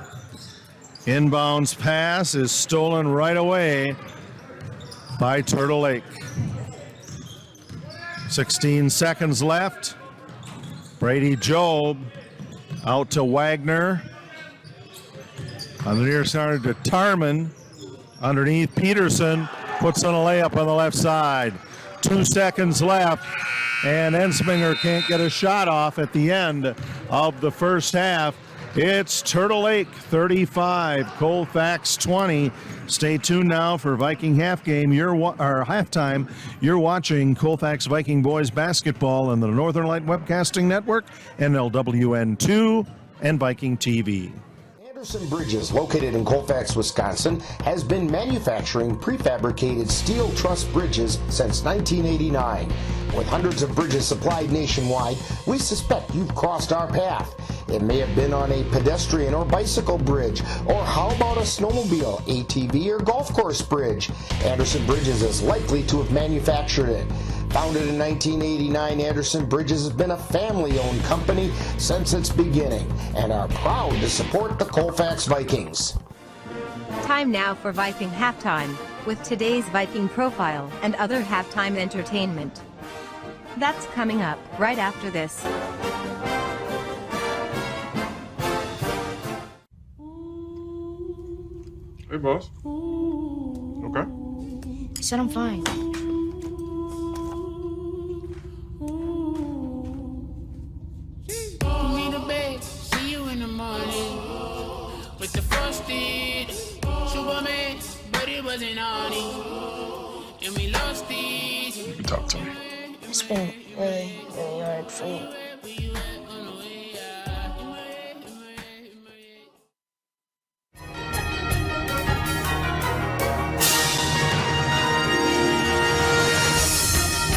Inbounds pass is stolen right away by Turtle Lake. 16 seconds left. Brady Job out to Wagner. On the near side to Tarman. Underneath Peterson. Puts on a layup on the left side. 2 seconds left. And Ensminger can't get a shot off at the end of the first half. It's Turtle Lake 35, Colfax 20. Stay tuned now for Viking halftime. You're watching Colfax Viking Boys Basketball on the Northern Light Webcasting Network, NLWN 2, and Viking TV. Anderson Bridges, located in Colfax, Wisconsin, has been manufacturing prefabricated steel truss bridges since 1989. With hundreds of bridges supplied nationwide, we suspect you've crossed our path. It may have been on a pedestrian or bicycle bridge, or how about a snowmobile, ATV, or golf course bridge? Anderson Bridges is likely to have manufactured it. Founded in 1989, Anderson Bridges has been a family-owned company since its beginning and are proud to support the Colfax Vikings. Time now for Viking Halftime, with today's Viking profile and other halftime entertainment. That's coming up right after this. Hey, boss. Okay. I said I'm fine. See you in the morning with the frosted Superman, but it wasn't on it, and we lost it. You can talk to me. It's been really hard for you.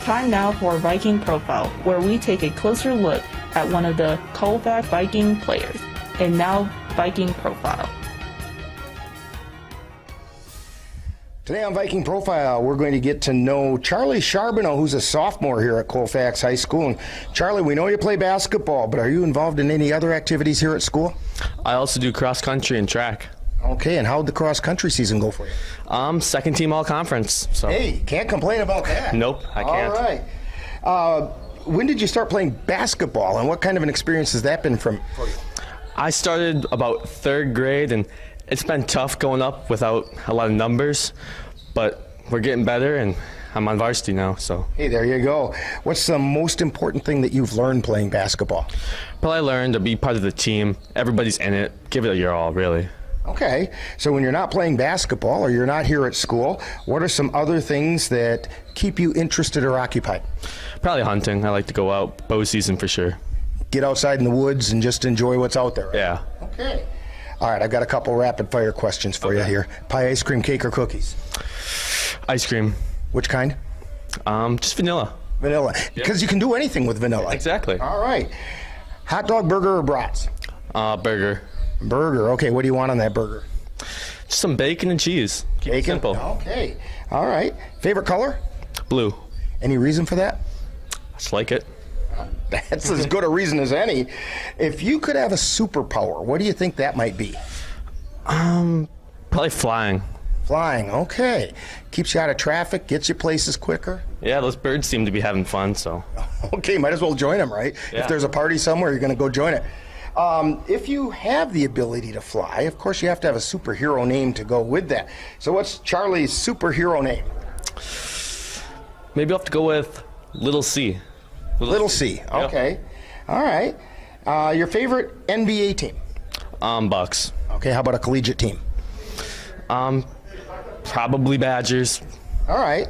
Time now for Viking Profile, where we take a closer look at one of the Colfax Viking players. And now, Viking Profile. Today on Viking Profile, we're going to get to know Charlie Charbonneau, who's a sophomore here at Colfax High School. And Charlie, we know you play basketball, but are you involved in any other activities here at school? I also do cross country and track. Okay, and how'd the cross country season go for you? Second team all conference. So. Hey, can't complain about that. Nope, I can't. All right. When did you start playing basketball, and what kind of an experience has that been for you? I started about third grade, and it's been tough going up without a lot of numbers, but we're getting better, and I'm on varsity now. So. Hey, there you go. What's the most important thing that you've learned playing basketball? Probably learned to be part of the team. Everybody's in it. Give it your all, really. Okay, so when you're not playing basketball or you're not here at school, what are some other things that keep you interested or occupied? Probably hunting. I like to go out, bow season for sure. Get outside in the woods and just enjoy what's out there, right? Yeah. Okay. All right, I've got a couple rapid fire questions for you here. Pie, ice cream, cake, or cookies? Ice cream. Which kind? Just vanilla. Vanilla, because you can do anything with vanilla. Exactly. All right. Hot dog, burger, or brats? Burger. Burger. Okay, what do you want on that burger? Some bacon and cheese. Keep it Bacon? simple. Okay. All right. Favorite color? Blue. Any reason for that? I just like it. That's as good a reason as any. If you could have a superpower, what do you think that might be? Probably flying. Flying, okay. Keeps you out of traffic, gets you places quicker. Yeah, those birds seem to be having fun, so. Okay, might as well join them, right? Yeah. If there's a party somewhere, you're going to go join it. If you have the ability to fly, of course you have to have a superhero name to go with that. So what's Charlie's superhero name? Maybe I'll have to go with Little C. Little C, okay. All right. Your favorite NBA team? Bucks. Okay, how about a collegiate team? Probably Badgers. All right.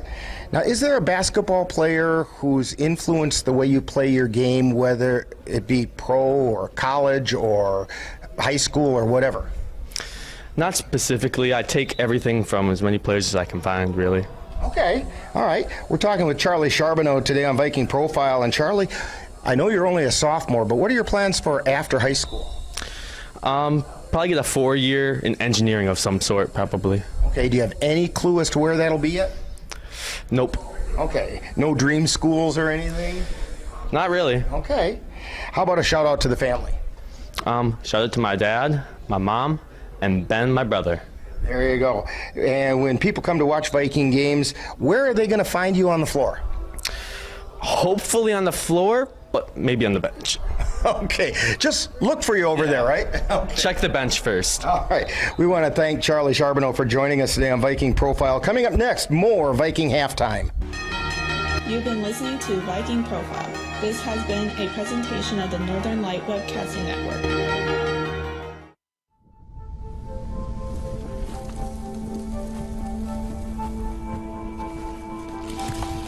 Now, is there a basketball player who's influenced the way you play your game, whether it be pro or college or high school or whatever? Not specifically. I take everything from as many players as I can find, really. Okay. All right. We're talking with Charlie Charbonneau today on Viking Profile. And Charlie, I know you're only a sophomore, but what are your plans for after high school? Probably get a 4-year in engineering of some sort, probably. Okay. Do you have any clue as to where that'll be yet? Nope. Okay. No dream schools or anything? Not really. Okay. How about a shout out to the family? Shout out to my dad, my mom, and Ben, my brother. There you go. And when people come to watch Viking games, where are they going to find you on the floor? Hopefully on the floor, but maybe on the bench. Okay, just look for you over there, right? Okay. Check the bench first. All right. We want to thank Charlie Charbonneau for joining us today on Viking Profile. Coming up next, more Viking Halftime. You've been listening to Viking Profile. This has been a presentation of the Northern Light Webcasting Network.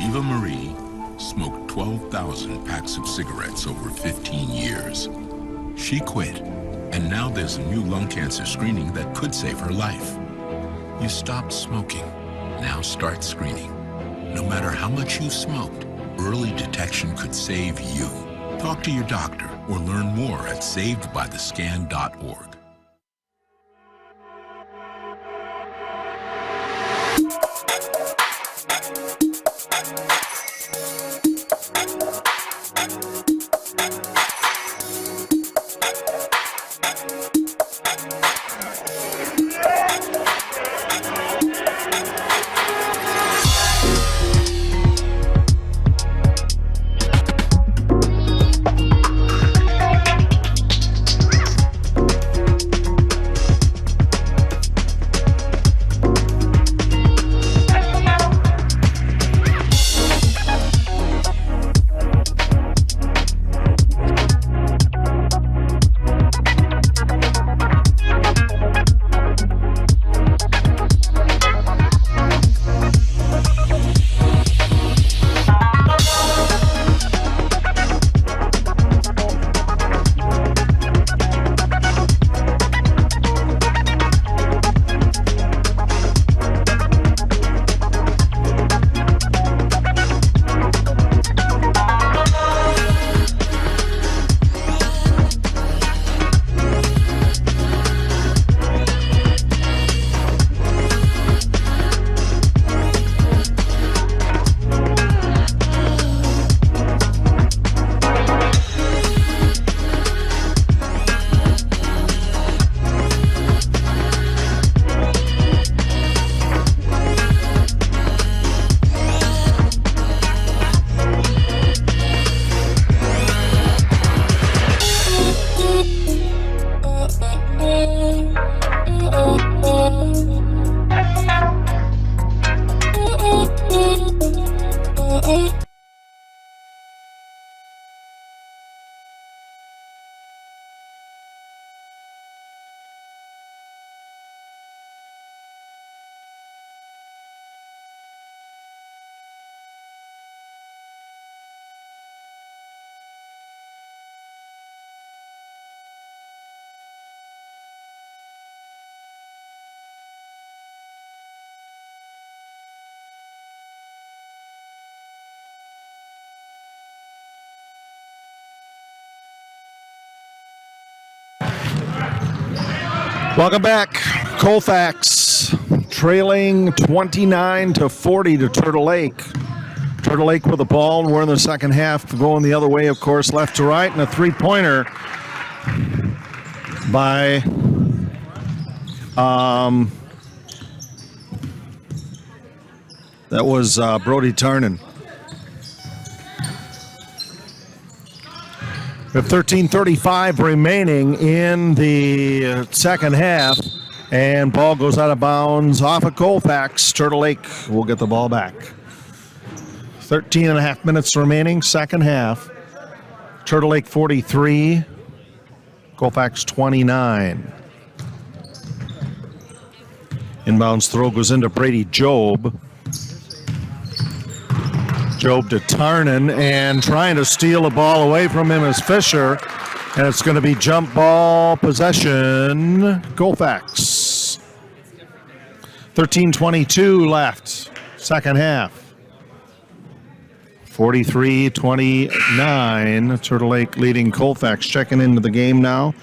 Eva Marie smoked 12,000 packs of cigarettes over 15 years. She quit, and now there's a new lung cancer screening that could save her life. You stopped smoking. Now start screening. No matter how much you smoked, early detection could save you. Talk to your doctor or learn more at savedbythescan.org. Welcome back. Colfax trailing 29-40 to Turtle Lake. Turtle Lake with the ball. We're in the second half, going the other way, of course, left to right, and a three-pointer by that was Brody Tarnan. We have 13:35 remaining in the second half, and ball goes out of bounds off of Colfax. Turtle Lake will get the ball back. 13 and a half minutes remaining, second half. Turtle Lake 43, Colfax 29. Inbounds throw goes into Brady Job. Job to Tarnan, and trying to steal the ball away from him is Fisher. And it's going to be jump ball possession, Colfax. 13:22 left, second half. 43-29, Turtle Lake leading Colfax. Checking into the game now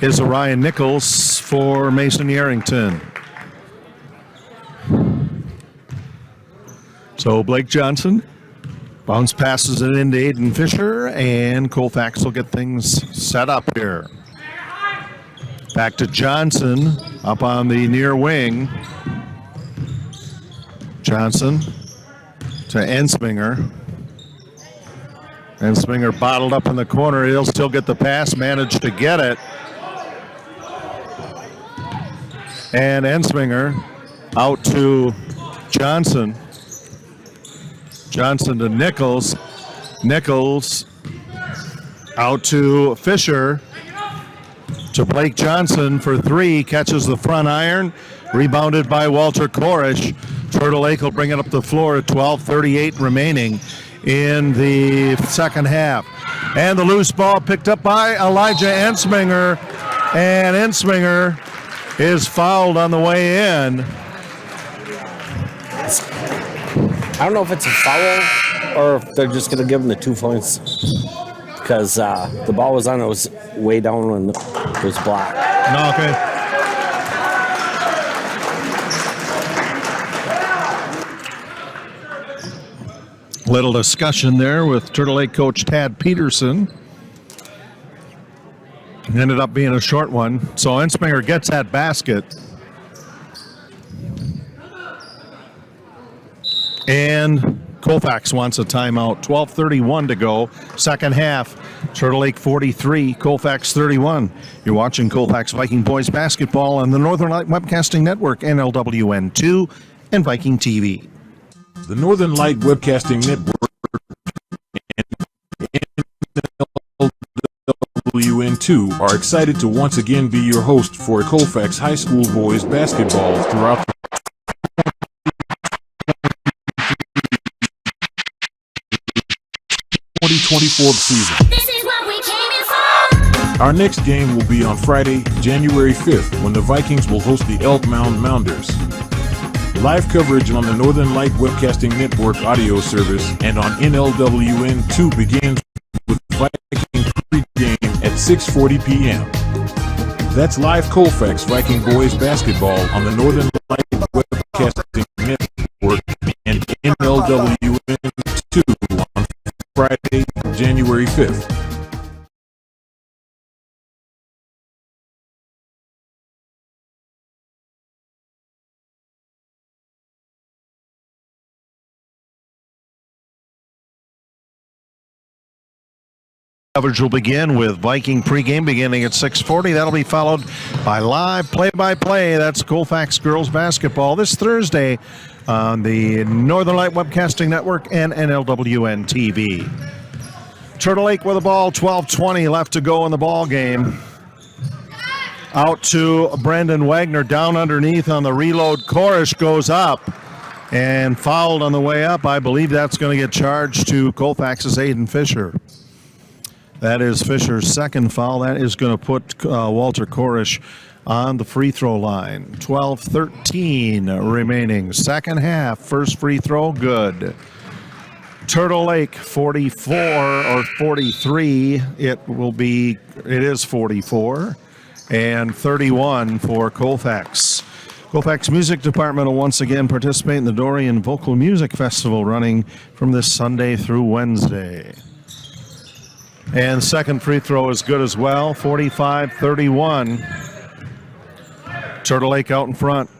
is Orion Nichols for Mason Yarrington. So Blake Johnson bounce passes it into Aiden Fisher, and Colfax will get things set up here. Back to Johnson up on the near wing. Johnson to Ensminger. Ensminger bottled up in the corner. He'll still get the pass, managed to get it. And Ensminger out to Johnson. Johnson to Nichols. Nichols out to Fisher. To Blake Johnson for three. Catches the front iron. Rebounded by Walter Korish. Turtle Lake will bring it up the floor at 12:38 remaining in the second half. And the loose ball picked up by Elijah Ensminger. And Ensminger is fouled on the way in. I don't know if it's a foul or if they're just going to give him the 2 points, because the ball was on, it was way down when it was blocked. No, okay. Little discussion there with Turtle Lake coach Tad Peterson. Ended up being a short one. So Ensminger gets that basket. And Colfax wants a timeout. 12:31 to go. Second half. Turtle Lake 43, Colfax 31. You're watching Colfax Viking Boys Basketball on the Northern Light Webcasting Network, NLWN 2, and Viking TV. The Northern Light Webcasting Network and NLWN2 are excited to once again be your host for Colfax High School Boys Basketball throughout the 2024 season. This is what we came in for. Our next game will be on Friday, January 5th, when the Vikings will host the Elk Mound Mounders. Live coverage on the Northern Light Webcasting Network audio service and on NLWN2 begins with Viking pregame at 6:40 p.m. That's live Colfax Viking Boys Basketball on the Northern Light Webcasting Network and NLWN2 on Friday, January 5th. Coverage will begin with Viking pregame beginning at 6:40. That'll be followed by live play-by-play. That's Colfax girls basketball this Thursday on the Northern Light Webcasting Network and NLWN TV. Turtle Lake with the ball, 12:20 left to go in the ball game. Out to Brandon Wagner, down underneath on the reload. Korish goes up and fouled on the way up. I believe that's going to get charged to Colfax's Aiden Fisher. That is Fisher's second foul. That is going to put Walter Korish on the free throw line. 12:13 remaining. Second half. First free throw, good. Turtle Lake 44 or 43. It is 44. And 31 for Colfax. Colfax Music Department will once again participate in the Dorian Vocal Music Festival running from this Sunday through Wednesday. And second free throw is good as well, 45-31. Turtle Lake out in front.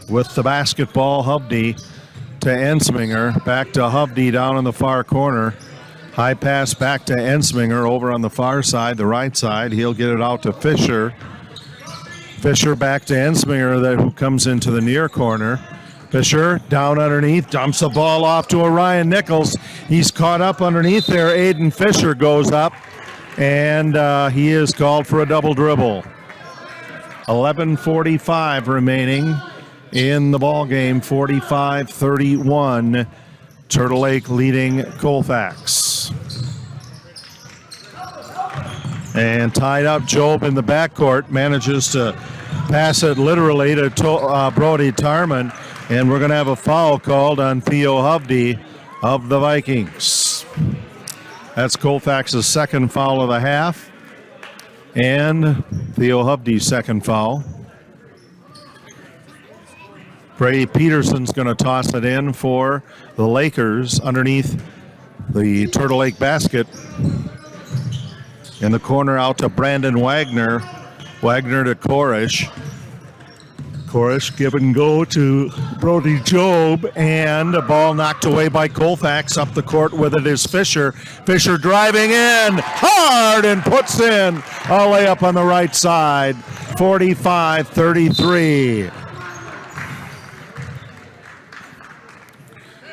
With the basketball, Hovde to Ensminger, back to Hovde down in the far corner. High pass back to Ensminger over on the far side, the right side. He'll get it out to Fisher. Fisher back to Ensminger, who comes into the near corner. Fisher down underneath, dumps the ball off to Orion Nichols. He's caught up underneath there. Aiden Fisher goes up, and he is called for a double dribble. 11:45 remaining in the ball game, 45-31. Turtle Lake leading Colfax. And tied up, Job in the backcourt manages to pass it literally to Brody Tarman, and we're going to have a foul called on Theo Hovde of the Vikings. That's Colfax's second foul of the half, and Theo Hovde's second foul. Brady Peterson's going to toss it in for the Lakers underneath the Turtle Lake basket. In the corner out to Brandon Wagner. Wagner to Korish. Korish give and go to Brody Job, and a ball knocked away by Colfax. Up the court with it is Fisher. Fisher driving in hard and puts in a layup on the right side. 45-33.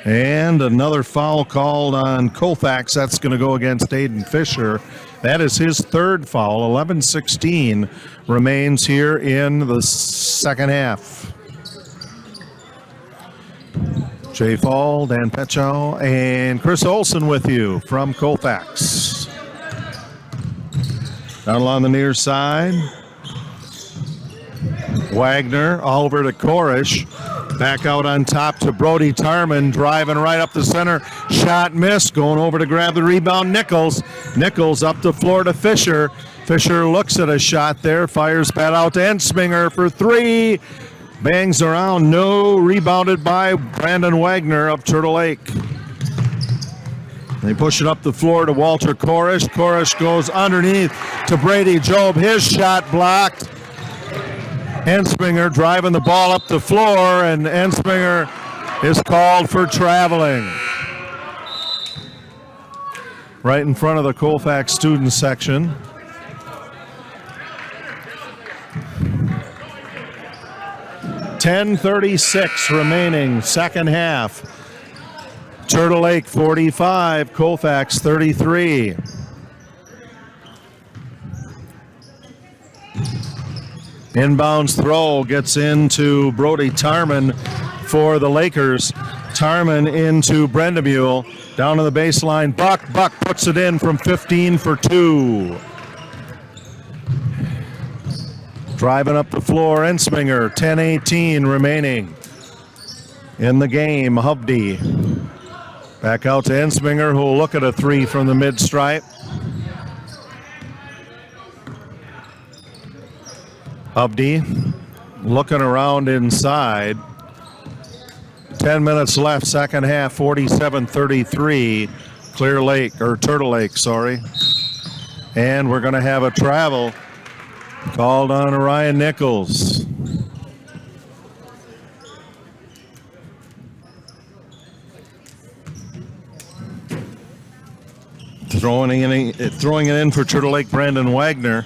And another foul called on Colfax. That's going to go against Aiden Fisher. That is his third foul. 11:16 remains here in the second half. Jay Fall, Dan Petchow, and Chris Olson with you from Colfax. Down along the near side. Wagner, Oliver to Korish. Back out on top to Brody Tarman, driving right up the center. Shot missed, going over to grab the rebound, Nichols. Nichols up the floor to Fisher. Fisher looks at a shot there, fires that out to Ensminger for three. Bangs around, no, rebounded by Brandon Wagner of Turtle Lake. They push it up the floor to Walter Korish. Korish goes underneath to Brady Job, his shot blocked. Ensminger driving the ball up the floor, and Ensminger is called for traveling. Right in front of the Colfax student section. .10:36 remaining, second half. Turtle Lake 45, Colfax 33. Inbounds throw gets into Brody Tarman for the Lakers. Tarman into Brendamule. Down to the baseline. Buck puts it in from 15 for two. Driving up the floor, Ensminger. 10:18 remaining in the game. Hovde. Back out to Ensminger, who will look at a three from the mid-stripe. Hovde looking around inside. 10 minutes left, second half, 47-33. Clear Lake, or Turtle Lake, sorry. And we're going to have a travel called on Orion Nichols. Throwing it in for Turtle Lake, Brandon Wagner.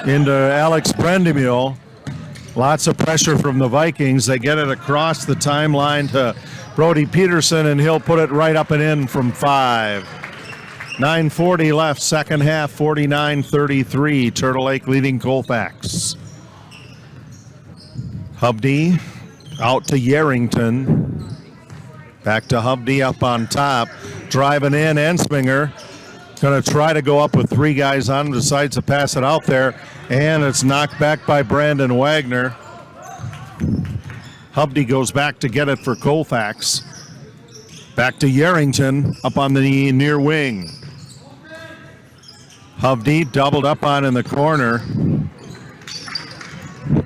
Into Alex Brendamule. Lots of pressure from the Vikings. They get it across the timeline to Brody Peterson, and he'll put it right up and in from 5. 9:40 left, second half, 49-33. Turtle Lake leading Colfax. Hovde out to Yarrington. Back to Hovde up on top. Driving in, Ensminger. Going to try to go up with three guys on him, decides to pass it out there, and it's knocked back by Brandon Wagner. Hovde goes back to get it for Colfax. Back to Yarrington up on the near wing. Hovde doubled up on in the corner.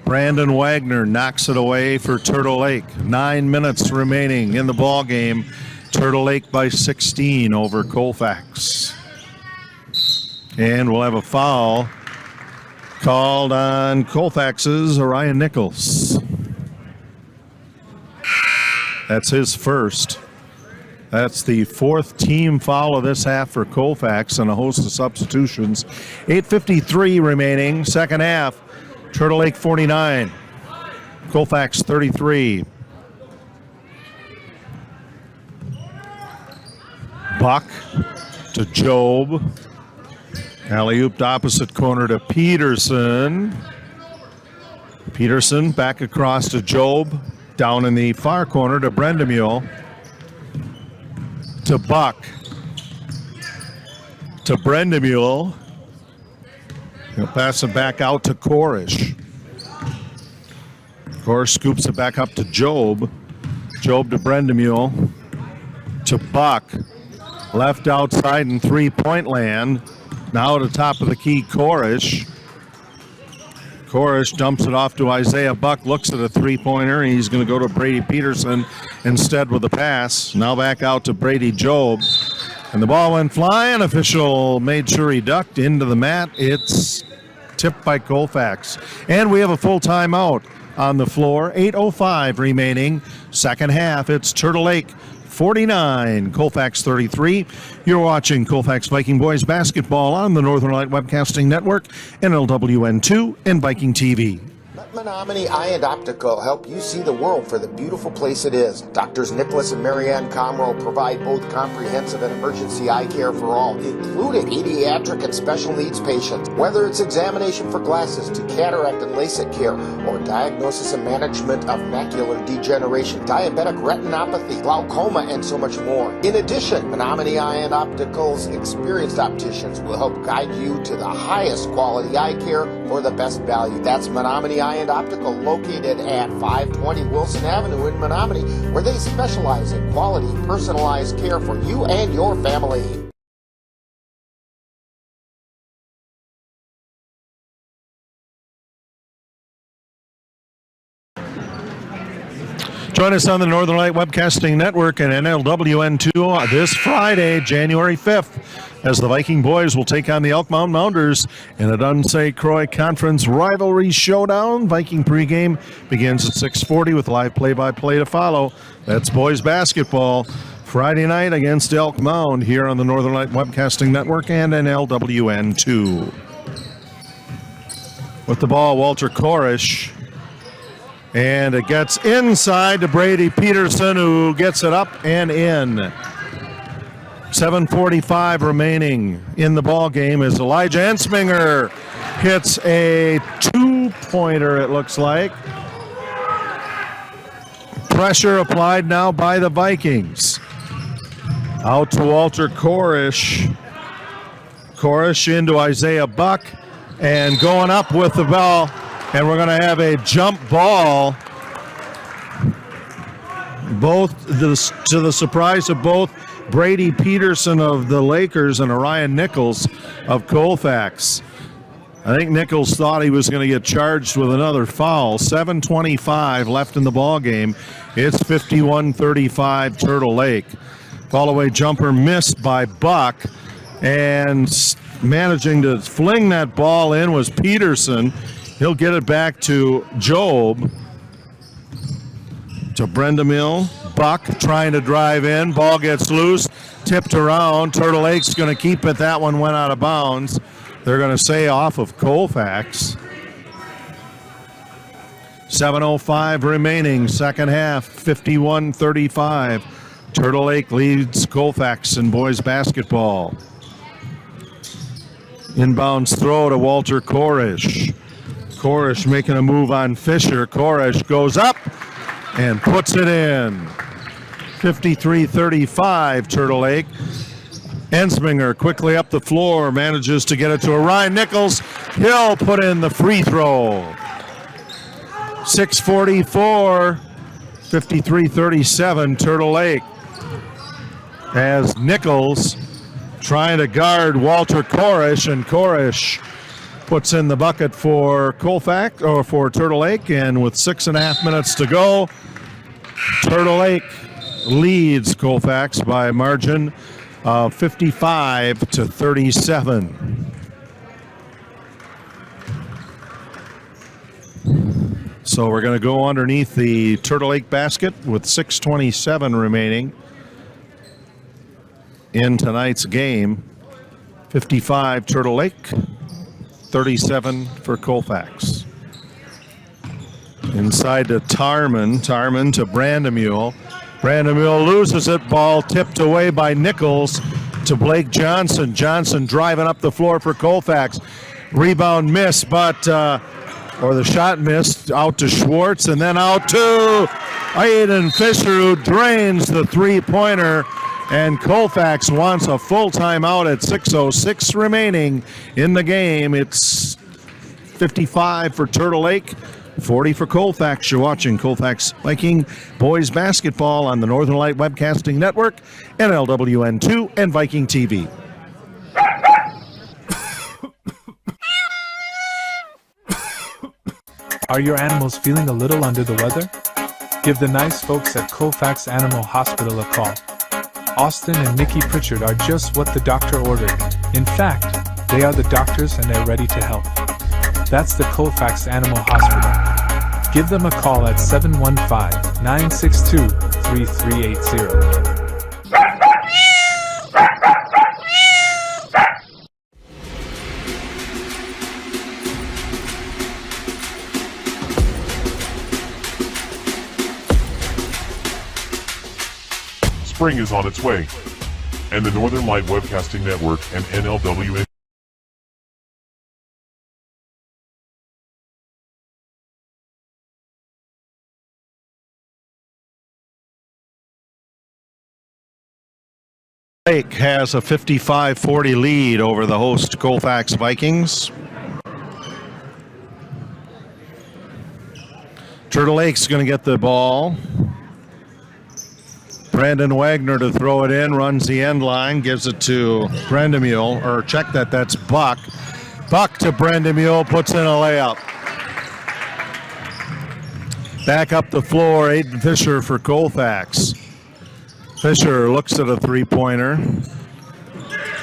Brandon Wagner knocks it away for Turtle Lake. 9 minutes remaining in the ball game. Turtle Lake by 16 over Colfax. And we'll have a foul called on Colfax's Orion Nichols. That's his first. That's the fourth team foul of this half for Colfax and a host of substitutions. 8:53 remaining, second half. Turtle Lake 49, Colfax 33. Buck to Job. Alley-ooped opposite corner to Peterson. Peterson back across to Job. Down in the far corner to Brendamule. To Buck. To Brendamule. He'll pass it back out to Korish. Korish scoops it back up to Job. Job to Brendamule. To Buck. Left outside in three-point land. Now to top of the key, Korish. Korish dumps it off to Isaiah Buck, looks at a three-pointer. He's going to go to Brady Peterson instead with the pass. Now back out to Brady Job. And the ball went flying. Official made sure he ducked into the mat. It's tipped by Colfax. And we have a full timeout on the floor. 8:05 remaining. Second half, it's Turtle Lake 49, Colfax 33. You're watching Colfax Viking Boys Basketball on the Northern Light Webcasting Network, NLWN2, and Viking TV. Let Menominee Eye and Optical help you see the world for the beautiful place it is. Doctors Nicholas and Marianne Comroe provide both comprehensive and emergency eye care for all, including pediatric and special needs patients. Whether it's examination for glasses to cataract and LASIK care, or diagnosis and management of macular degeneration, diabetic retinopathy, glaucoma, and so much more. In addition, Menominee Eye and Optical's experienced opticians will help guide you to the highest quality eye care for the best value. That's Menominee Eye and Optical, located at 520 Wilson Avenue in Menominee, where they specialize in quality, personalized care for you and your family. Join us on the Northern Light Webcasting Network and NLWN2 this Friday, January 5th, as the Viking boys will take on the Elk Mound Mounders in a Dunsay Croix Conference rivalry showdown. Viking pregame begins at 6:40 with live play-by-play to follow. That's boys basketball Friday night against Elk Mound here on the Northern Light Webcasting Network and NLWN2. With the ball, Walter Korish. And it gets inside to Brady Peterson, who gets it up and in. 7:45 remaining in the ball game as Elijah Ensminger hits a two-pointer, it looks like. Pressure applied now by the Vikings. Out to Walter Korish. Korish into Isaiah Buck, and going up with the ball. And we're going to have a jump ball. To the surprise of both Brady Peterson of the Lakers and Orion Nichols of Colfax. I think Nichols thought he was going to get charged with another foul. 7:25 left in the ball game. It's 51-35 Turtle Lake. Fall-away jumper missed by Buck. And managing to fling that ball in was Peterson. He'll get it back to Job. To Brendamule. Buck trying to drive in. Ball gets loose. Tipped around. Turtle Lake's going to keep it. That one went out of bounds. They're going to say off of Colfax. 7:05 remaining. Second half. 51-35. Turtle Lake leads Colfax in boys basketball. Inbounds throw to Walter Korish. Korish making a move on Fisher. Korish goes up and puts it in. 53-35 Turtle Lake. Ensminger quickly up the floor, manages to get it to Orion Nichols. He'll put in the free throw. 6:44, 53-37 Turtle Lake. As Nichols trying to guard Walter Korish, and Korish puts in the bucket for Colfax, or for Turtle Lake, and with 6.5 minutes to go, Turtle Lake leads Colfax by a margin of 55-37. So we're going to go underneath the Turtle Lake basket with 6:27 remaining in tonight's game. 55 Turtle Lake, 37 for Colfax. Inside to Tarman to Brandemule. Brandemule loses it, ball tipped away by Nichols to Blake Johnson. Johnson driving up the floor for Colfax. Rebound missed, but or the shot missed, out to Schwartz, and then out to Aiden Fisher, who drains the three-pointer, and Colfax wants a full timeout at 6:06 remaining in the game. It's 55 for Turtle Lake, 40 for Colfax. You're watching Colfax Viking Boys Basketball on the Northern Light Webcasting Network, NLWN2, and Viking TV. Are your animals feeling a little under the weather? Give the nice folks at Colfax Animal Hospital a call. Austin and Nikki Pritchard are just what the doctor ordered. In fact, they are the doctors and they're ready to help. That's the Colfax Animal Hospital. Give them a call at 715-962-3380. Spring is on its way, and the Northern Light Webcasting Network and NLWN Lake has a 55-40 lead over the host Colfax Vikings. Turtle Lake's going to get the ball. Brandon Wagner to throw it in, runs the end line, gives it to Brandemule, or check that, that's Buck. Buck to Brandemule, puts in a layup. Back up the floor, Aiden Fisher for Colfax. Fisher looks at a three-pointer.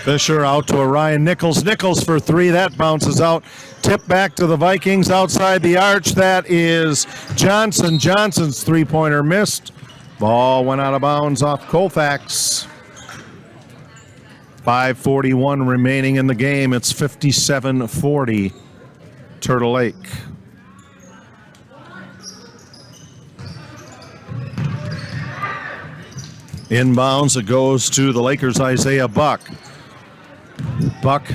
Fisher out to Orion Nichols. Nichols for three, that bounces out. Tip back to the Vikings outside the arch. That is Johnson. Johnson's three-pointer missed. Ball went out of bounds off Colfax. 5:41 remaining in the game. It's 57-40 Turtle Lake. Inbounds, it goes to the Lakers' Isaiah Buck. Buck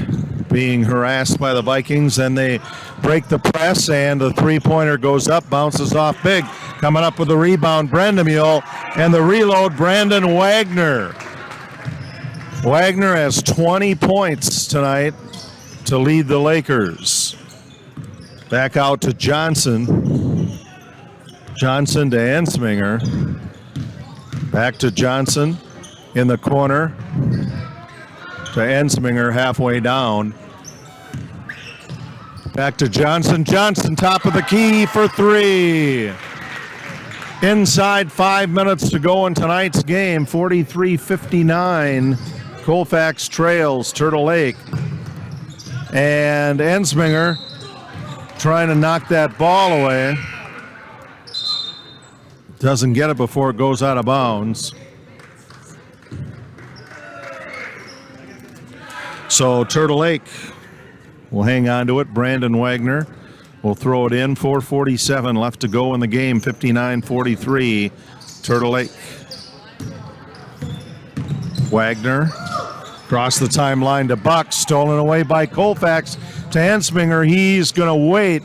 being harassed by the Vikings, and they break the press, and the three-pointer goes up, bounces off big. Coming up with the rebound, Brandemule, and the reload, Brandon Wagner. Wagner has 20 points tonight to lead the Lakers. Back out to Johnson. Johnson to Ensminger. Back to Johnson in the corner to Ensminger halfway down. Back to Johnson. Johnson top of the key for three. Inside 5 minutes to go in tonight's game. 43-59. Colfax trails Turtle Lake. And Ensminger trying to knock that ball away. Doesn't get it before it goes out of bounds. So Turtle Lake will hang on to it. Brandon Wagner will throw it in. 4:47 left to go in the game. 59-43 Turtle Lake. Wagner across the timeline to Buck. Stolen away by Colfax to Ensminger. He's going to wait.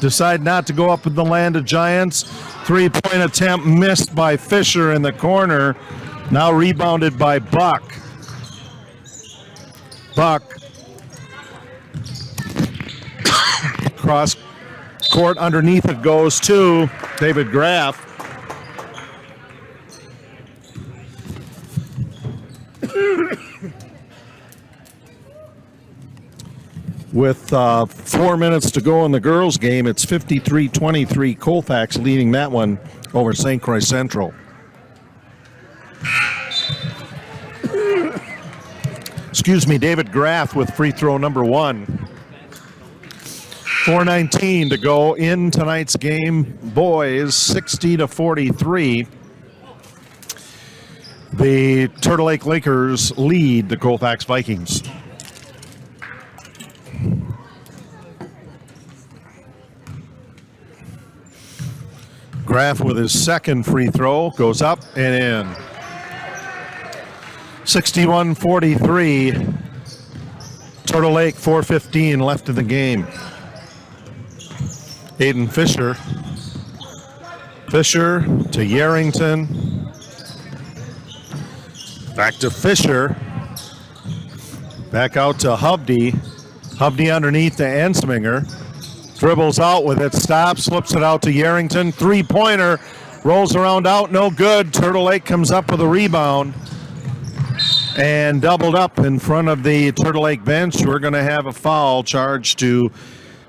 Decide not to go up in the land of Giants. Three-point attempt missed by Fisher in the corner. Now rebounded by Buck. Buck. Cross court underneath it goes to David Graff. With 4 minutes to go in the girls' game, it's 53-23, Colfax leading that one over St. Croix Central. Excuse me, David Graff with free throw number 1. 4:19 to go in tonight's game. Boys, 60-43. The Turtle Lake Lakers lead the Colfax Vikings. Graff with his second free throw goes up and in. 61-43. Turtle Lake, 4:15 left in the game. Aiden Fisher. Fisher to Yarrington. Back to Fisher. Back out to Hubdy. Hubdy underneath to Ensminger. Dribbles out with it, stops, slips it out to Yarrington. Three-pointer, rolls around out, no good. Turtle Lake comes up with a rebound. And doubled up in front of the Turtle Lake bench. We're going to have a foul charged to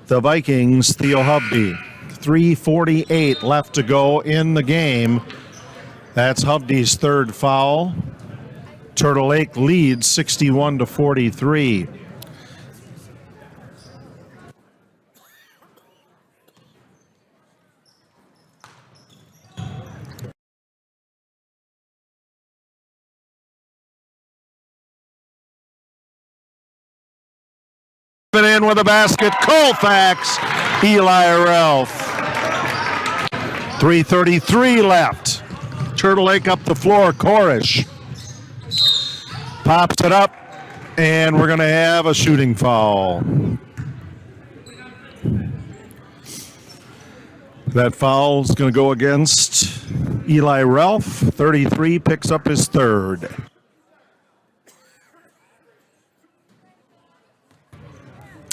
the Vikings, Theo Hubdy. 3:48 left to go in the game. That's Hubdy's third foul. Turtle Lake leads 61-43. In with a basket, Colfax, Eli Ralph. 3:33 left. Turtle Lake up the floor, Korish. Pops it up, and we're going to have a shooting foul. That foul is going to go against Eli Ralph. 33 picks up his third.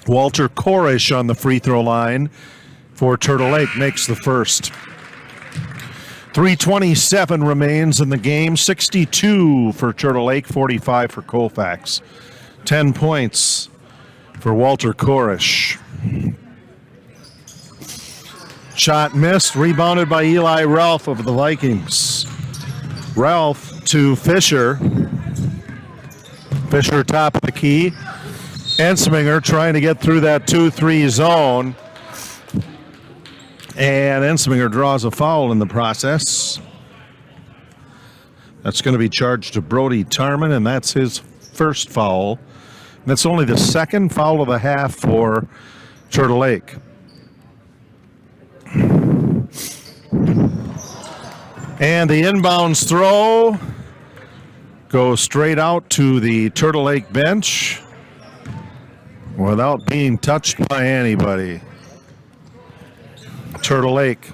Walter Korish on the free throw line for Turtle Lake makes the first. 3:27 remains in the game. 62 for Turtle Lake, 45 for Colfax. 10 points for Walter Korish. Shot missed, rebounded by Eli Ralph of the Vikings. Ralph to Fisher. Fisher top of the key. Ensminger trying to get through that 2-3 zone. And Ensminger draws a foul in the process. That's going to be charged to Brody Tarman, and that's his first foul. And that's only the second foul of the half for Turtle Lake. And the inbounds throw goes straight out to the Turtle Lake bench without being touched by anybody. Turtle Lake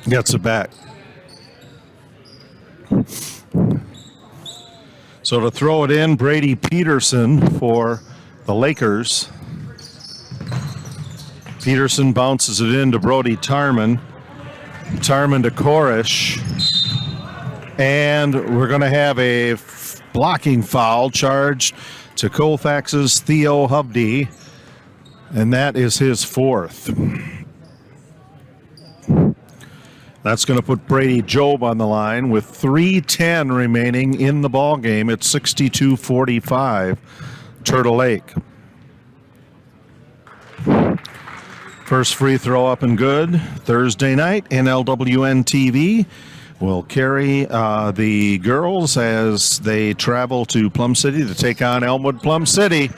gets it back. So to throw it in, Brady Peterson for the Lakers. Peterson bounces it in to Brody Tarman. Tarman to Korish. And we're going to have a blocking foul charged to Colfax's Theo Hubdy, and that is his fourth. That's going to put Brady Job on the line with 3:10 remaining in the ball game. It's 62-45, Turtle Lake. First free throw up and good. Thursday night, NLWN TV will carry the girls as they travel to Plum City to take on Elmwood Plum City.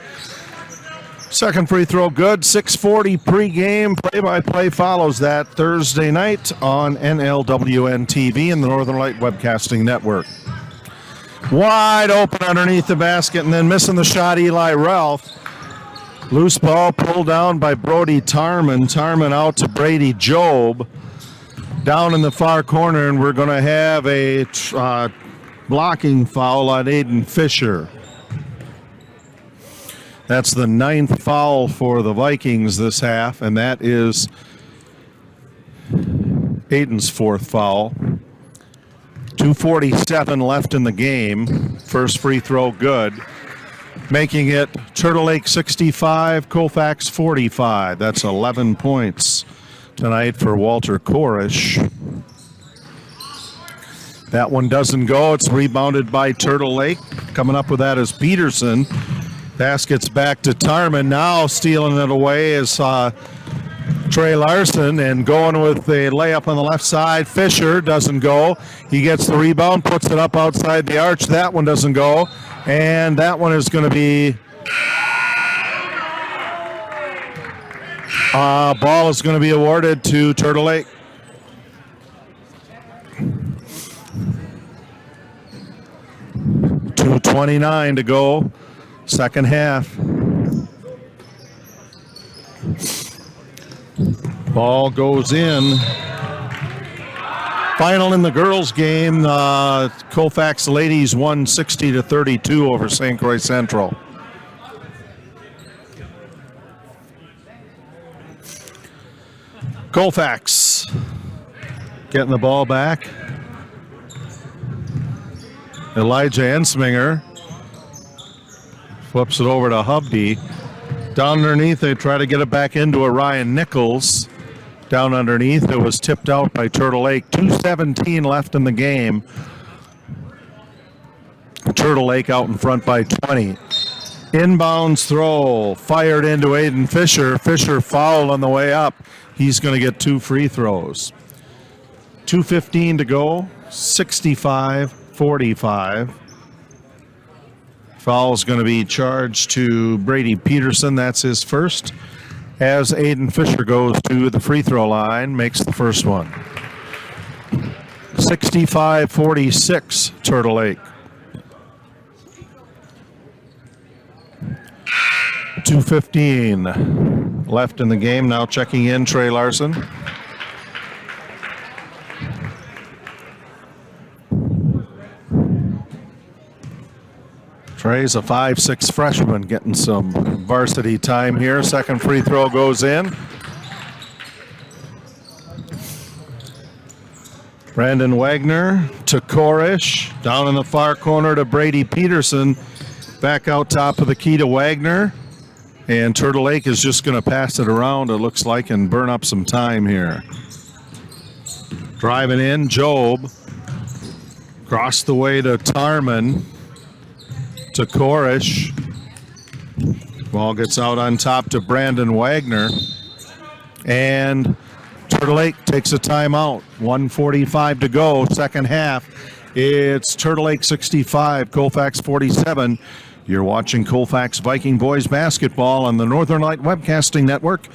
Second free throw good. 6:40 pregame. Play-by-play follows that Thursday night on NLWN TV and the Northern Light Webcasting Network. Wide open underneath the basket and then missing the shot, Eli Ralph. Loose ball pulled down by Brody Tarman. Tarman out to Brady Job. Down in the far corner, and we're going to have a blocking foul on Aiden Fisher. That's the 9th foul for the Vikings this half, and that is Aiden's 4th foul. 2:47 left in the game. First free throw good. making it Turtle Lake 65, Colfax 45. That's 11 points tonight for Walter Korish. That one doesn't go. It's rebounded by Turtle Lake. Coming up with that is Peterson. Basket's back to Tarman. Now stealing it away is Trey Larson, and going with the layup on the left side. Fisher doesn't go. He gets the rebound, puts it up outside the arch. That one doesn't go. And that one is going to be... ball is going to be awarded to Turtle Lake. .229 to go, second half. Ball goes in. Final in the girls' game, Colfax ladies won 60-32 over St. Croix Central. Colfax getting the ball back. Elijah Ensminger flips it over to Hubby. Down underneath, they try to get it back into Ryan Nichols. Down underneath, it was tipped out by Turtle Lake. 2:17 left in the game. Turtle Lake out in front by 20. Inbounds throw, fired into Aiden Fisher. Fisher fouled on the way up. He's going to get 2 free throws. 2:15 to go, 65-45. Foul's going to be charged to Brady Peterson. That's his first. As Aiden Fisher goes to the free throw line, makes the first one. 65-46, Turtle Lake. 2:15 left in the game. Now checking in Trey Larson. Trey's a 5'6" freshman getting some varsity time here. Second free throw goes in. Brandon Wagner to Korish. Down in the far corner to Brady Peterson. Back out top of the key to Wagner. And Turtle Lake is just going to pass it around, it looks like, and burn up some time here. Driving in, Job. Across the way to Tarman. To Korish. Ball gets out on top to Brandon Wagner. And Turtle Lake takes a timeout. 1:45 to go, second half. It's Turtle Lake 65, Colfax 47. You're watching Colfax Viking Boys Basketball on the Northern Light Webcasting Network,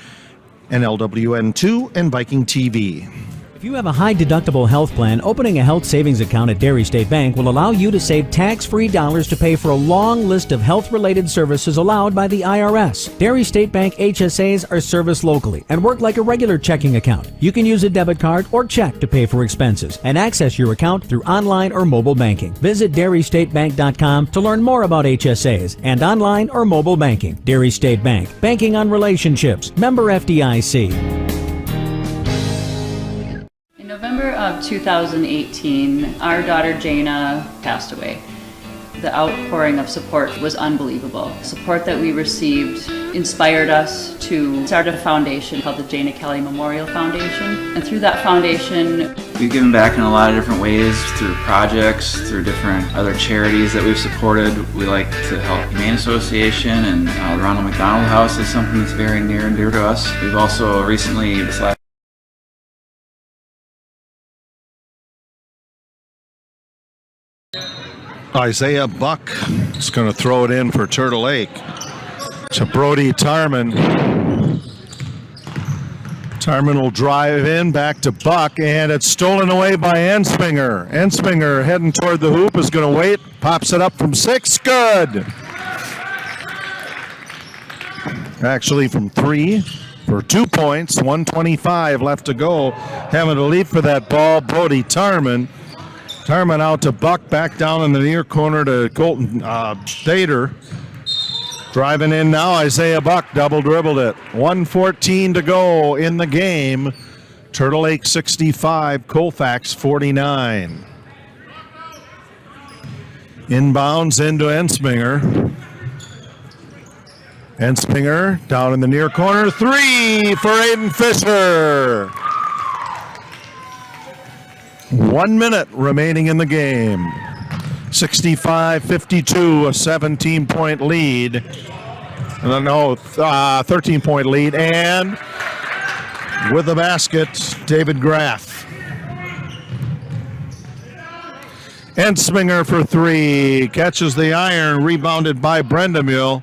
NLWN 2, and Viking TV. If you have a high-deductible health plan, opening a health savings account at Dairy State Bank will allow you to save tax-free dollars to pay for a long list of health-related services allowed by the IRS. Dairy State Bank HSAs are serviced locally and work like a regular checking account. You can use a debit card or check to pay for expenses and access your account through online or mobile banking. Visit DairyStateBank.com to learn more about HSAs and online or mobile banking. Dairy State Bank, banking on relationships. Member FDIC. In November of 2018, our daughter Jana passed away. The outpouring of support was unbelievable. Support that we received inspired us to start a foundation called the Jana Kelly Memorial Foundation. And through that foundation, we've given back in a lot of different ways, through projects, through different other charities that we've supported. We like to help Humane Association, and the Ronald McDonald House is something that's very near and dear to us. We've also recently, this last Isaiah Buck is going to throw it in for Turtle Lake to Brody Tarman. Tarman will drive in, back to Buck, and it's stolen away by Ensminger. Ensminger heading toward the hoop is going to wait, pops it up from 6, good. Actually from 3 for 2 points, 1:25 left to go. Having to leap for that ball, Brody Tarman. Tarman out to Buck, back down in the near corner to Colton Dater. Driving in now, Isaiah Buck double dribbled it. 1:14 to go in the game. Turtle Lake 65, Colfax 49. Inbounds into Ensminger. Ensminger down in the near corner. 3 for Aiden Fisher. 1 minute remaining in the game. 65-52, a 17-point lead. 13-point lead. And with the basket, David Graff. Ensminger for 3. Catches the iron. Rebounded by Brendamule.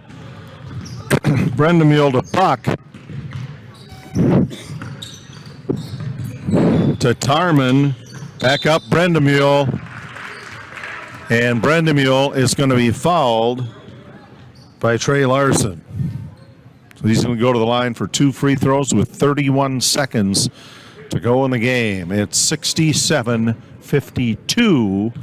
Brendamule to Buck. To Tarman. Back up Brendamule. And Brendamule is going to be fouled by Trey Larson. So he's going to go to the line for 2 free throws with 31 seconds to go in the game. It's 67-52.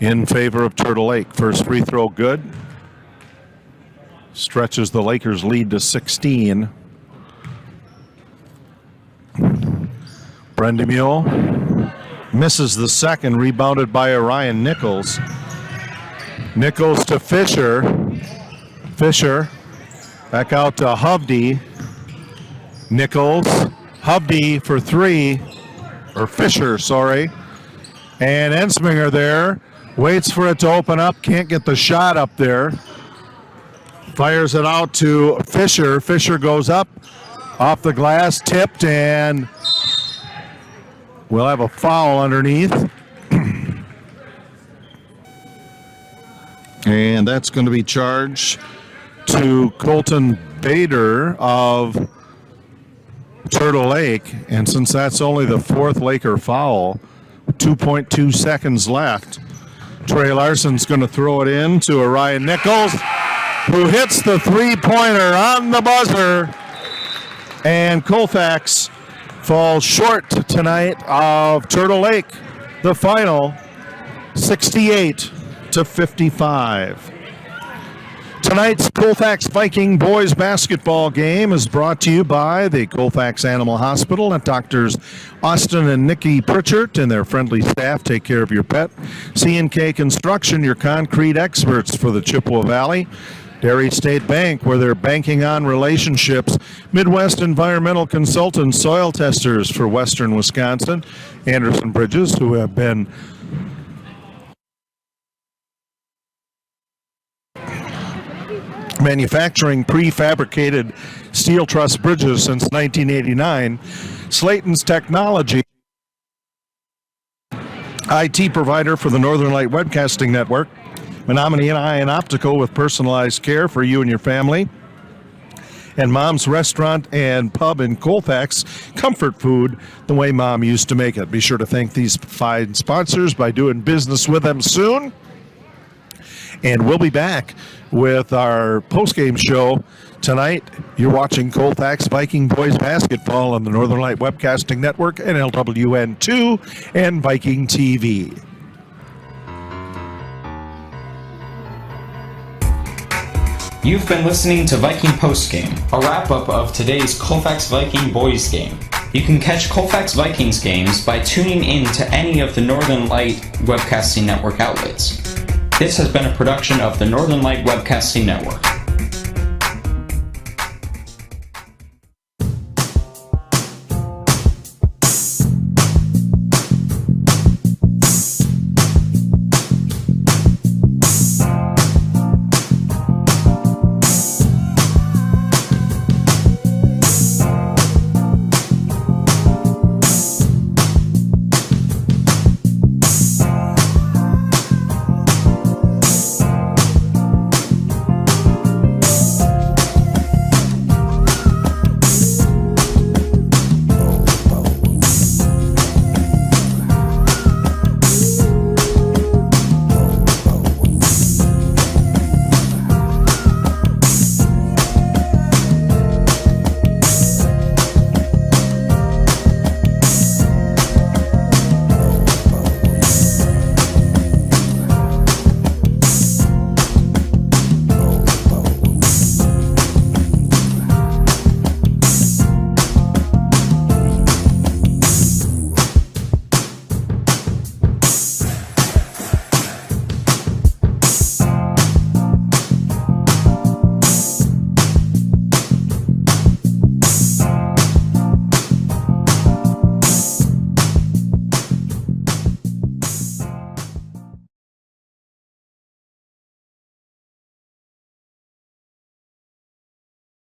In favor of Turtle Lake. First free throw good. Stretches the Lakers' lead to 16. Brendamule misses the second, rebounded by Orion Nichols. Nichols to Fisher. Fisher back out to Hovde. Nichols. Hovde for 3. Or Fisher, sorry. And Ensminger there. Waits for it to open up. Can't get the shot up there. Fires it out to Fisher. Fisher goes up. Off the glass. Tipped. And we'll have a foul underneath. And that's going to be charged to Colton Bader of Turtle Lake. And since that's only the 4th Laker foul, 2.2 seconds left. Trey Larson's going to throw it in to Orion Nichols, who hits the 3-pointer on the buzzer. And Colfax falls short tonight of Turtle Lake. The final, 68-55. Tonight's Colfax Viking Boys Basketball game is brought to you by the Colfax Animal Hospital and Doctors Austin and Nikki Pritchard and their friendly staff take care of your pet. C&K Construction, your concrete experts for the Chippewa Valley. Dairy State Bank, where they're banking on relationships. Midwest Environmental Consultants, soil testers for Western Wisconsin. Anderson Bridges, who have been manufacturing prefabricated steel truss bridges since 1989. Slayton's Technology, IT provider for the Northern Light Webcasting Network. Menominee and Ion Optical with personalized care for you and your family. And Mom's Restaurant and Pub in Colfax, comfort food the way Mom used to make it. Be sure to thank these fine sponsors by doing business with them soon. And we'll be back with our postgame show tonight. You're watching Colfax Viking Boys Basketball on the Northern Light Webcasting Network, NLWN 2, and Viking TV. You've been listening to Viking Postgame, a wrap-up of today's Colfax Viking Boys game. You can catch Colfax Vikings games by tuning in to any of the Northern Light Webcasting Network outlets. This has been a production of the Northern Light Webcasting Network.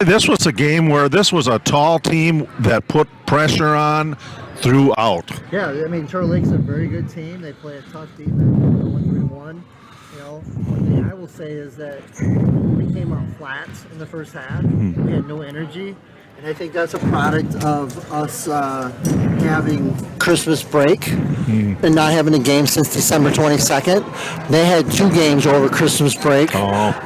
This was a game where this was a tall team that put pressure on throughout. Yeah, I mean, Turtle Lake's a very good team. They play a tough defense, 1-3-1. You know, one thing I will say is that we came out flat in the first half. We had no energy. And I think that's a product of us having Christmas break and not having a game since December 22nd. They had 2 games over Christmas break,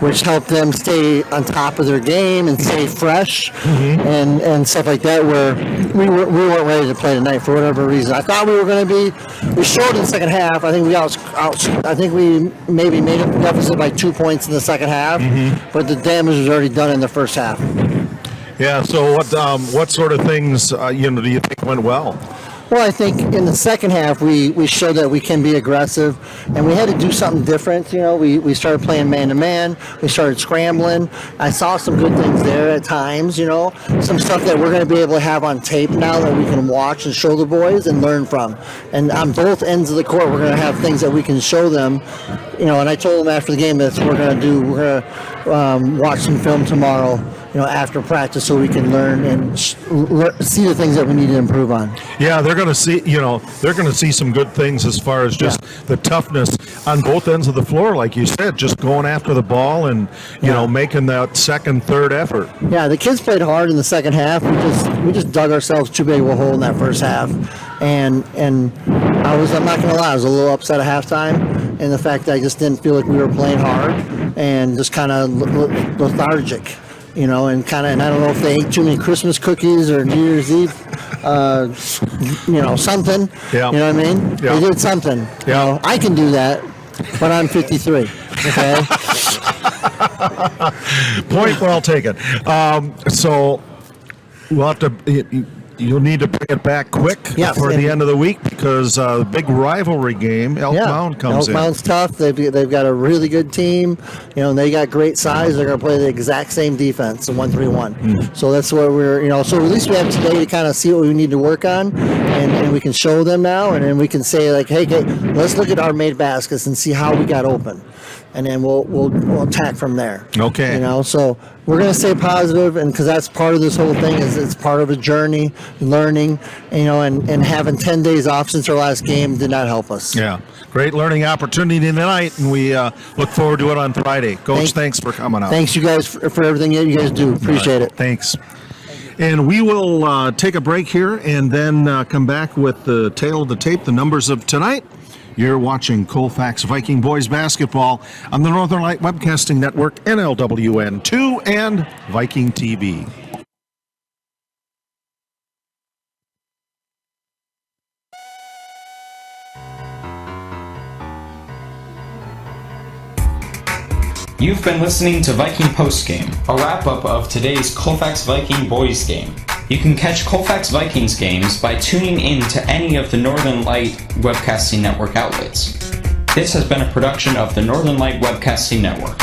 which helped them stay on top of their game and stay fresh and stuff like that, where we weren't ready to play tonight for whatever reason. I thought we were going to be. We showed in the second half. I think I think we maybe made a deficit by 2 points in the second half, but the damage was already done in the first half. Yeah, so what sort of things do you think went well? Well, I think in the second half we showed that we can be aggressive, and we had to do something different. You know, we started playing man-to-man. We started scrambling. I saw some good things there at times, you know, some stuff that we're going to be able to have on tape now that we can watch and show the boys and learn from. And on both ends of the court, we're going to have things that we can show them. You know, and I told them after the game that's what we're going to do. We're going to watch some film tomorrow, you know, after practice, so we can learn and see the things that we need to improve on. Yeah, they're going to see some good things as far as just the toughness on both ends of the floor, like you said, just going after the ball and you know, making that second, third effort. Yeah, the kids played hard in the second half. We just dug ourselves too big of a hole in that first half, and I'm not going to lie, I was a little upset at halftime, and the fact that I just didn't feel like we were playing hard and just kind of lethargic. You know, and I don't know if they ate too many Christmas cookies or New Year's Eve, you know, something. Yeah. You know what I mean? Yeah. They did something. Yeah. You know, I can do that, but I'm 53. Okay. Point well taken. So we'll have to. You'll need to bring it back quick for the end of the week, because the big rivalry game, Elk Mound comes in. Elk Mound's tough. They've got a really good team, you know, and they got great size. They're going to play the exact same defense, the 1-3-1. So that's what we're, you know, so at least we have today to kind of see what we need to work on, and we can show them now, and then we can say, like, hey, let's look at our made baskets and see how we got open. And then we'll attack from there. Okay. You know, so we're going to stay positive, and because that's part of this whole thing, is it's part of a journey, learning, you know, and having 10 days off since our last game did not help us. Yeah. Great learning opportunity tonight, and we look forward to it on Friday. Coach, thanks for coming out. Thanks, you guys, for everything that you guys do. Appreciate it. Thanks. And we will take a break here and then come back with the tail of the tape, the numbers of tonight. You're watching Colfax Viking Boys Basketball on the Northern Light Webcasting Network, NLWN 2, and Viking TV. You've been listening to Viking Postgame, a wrap-up of today's Colfax Viking Boys game. You can catch Colfax Vikings games by tuning in to any of the Northern Light Webcasting Network outlets. This has been a production of the Northern Light Webcasting Network.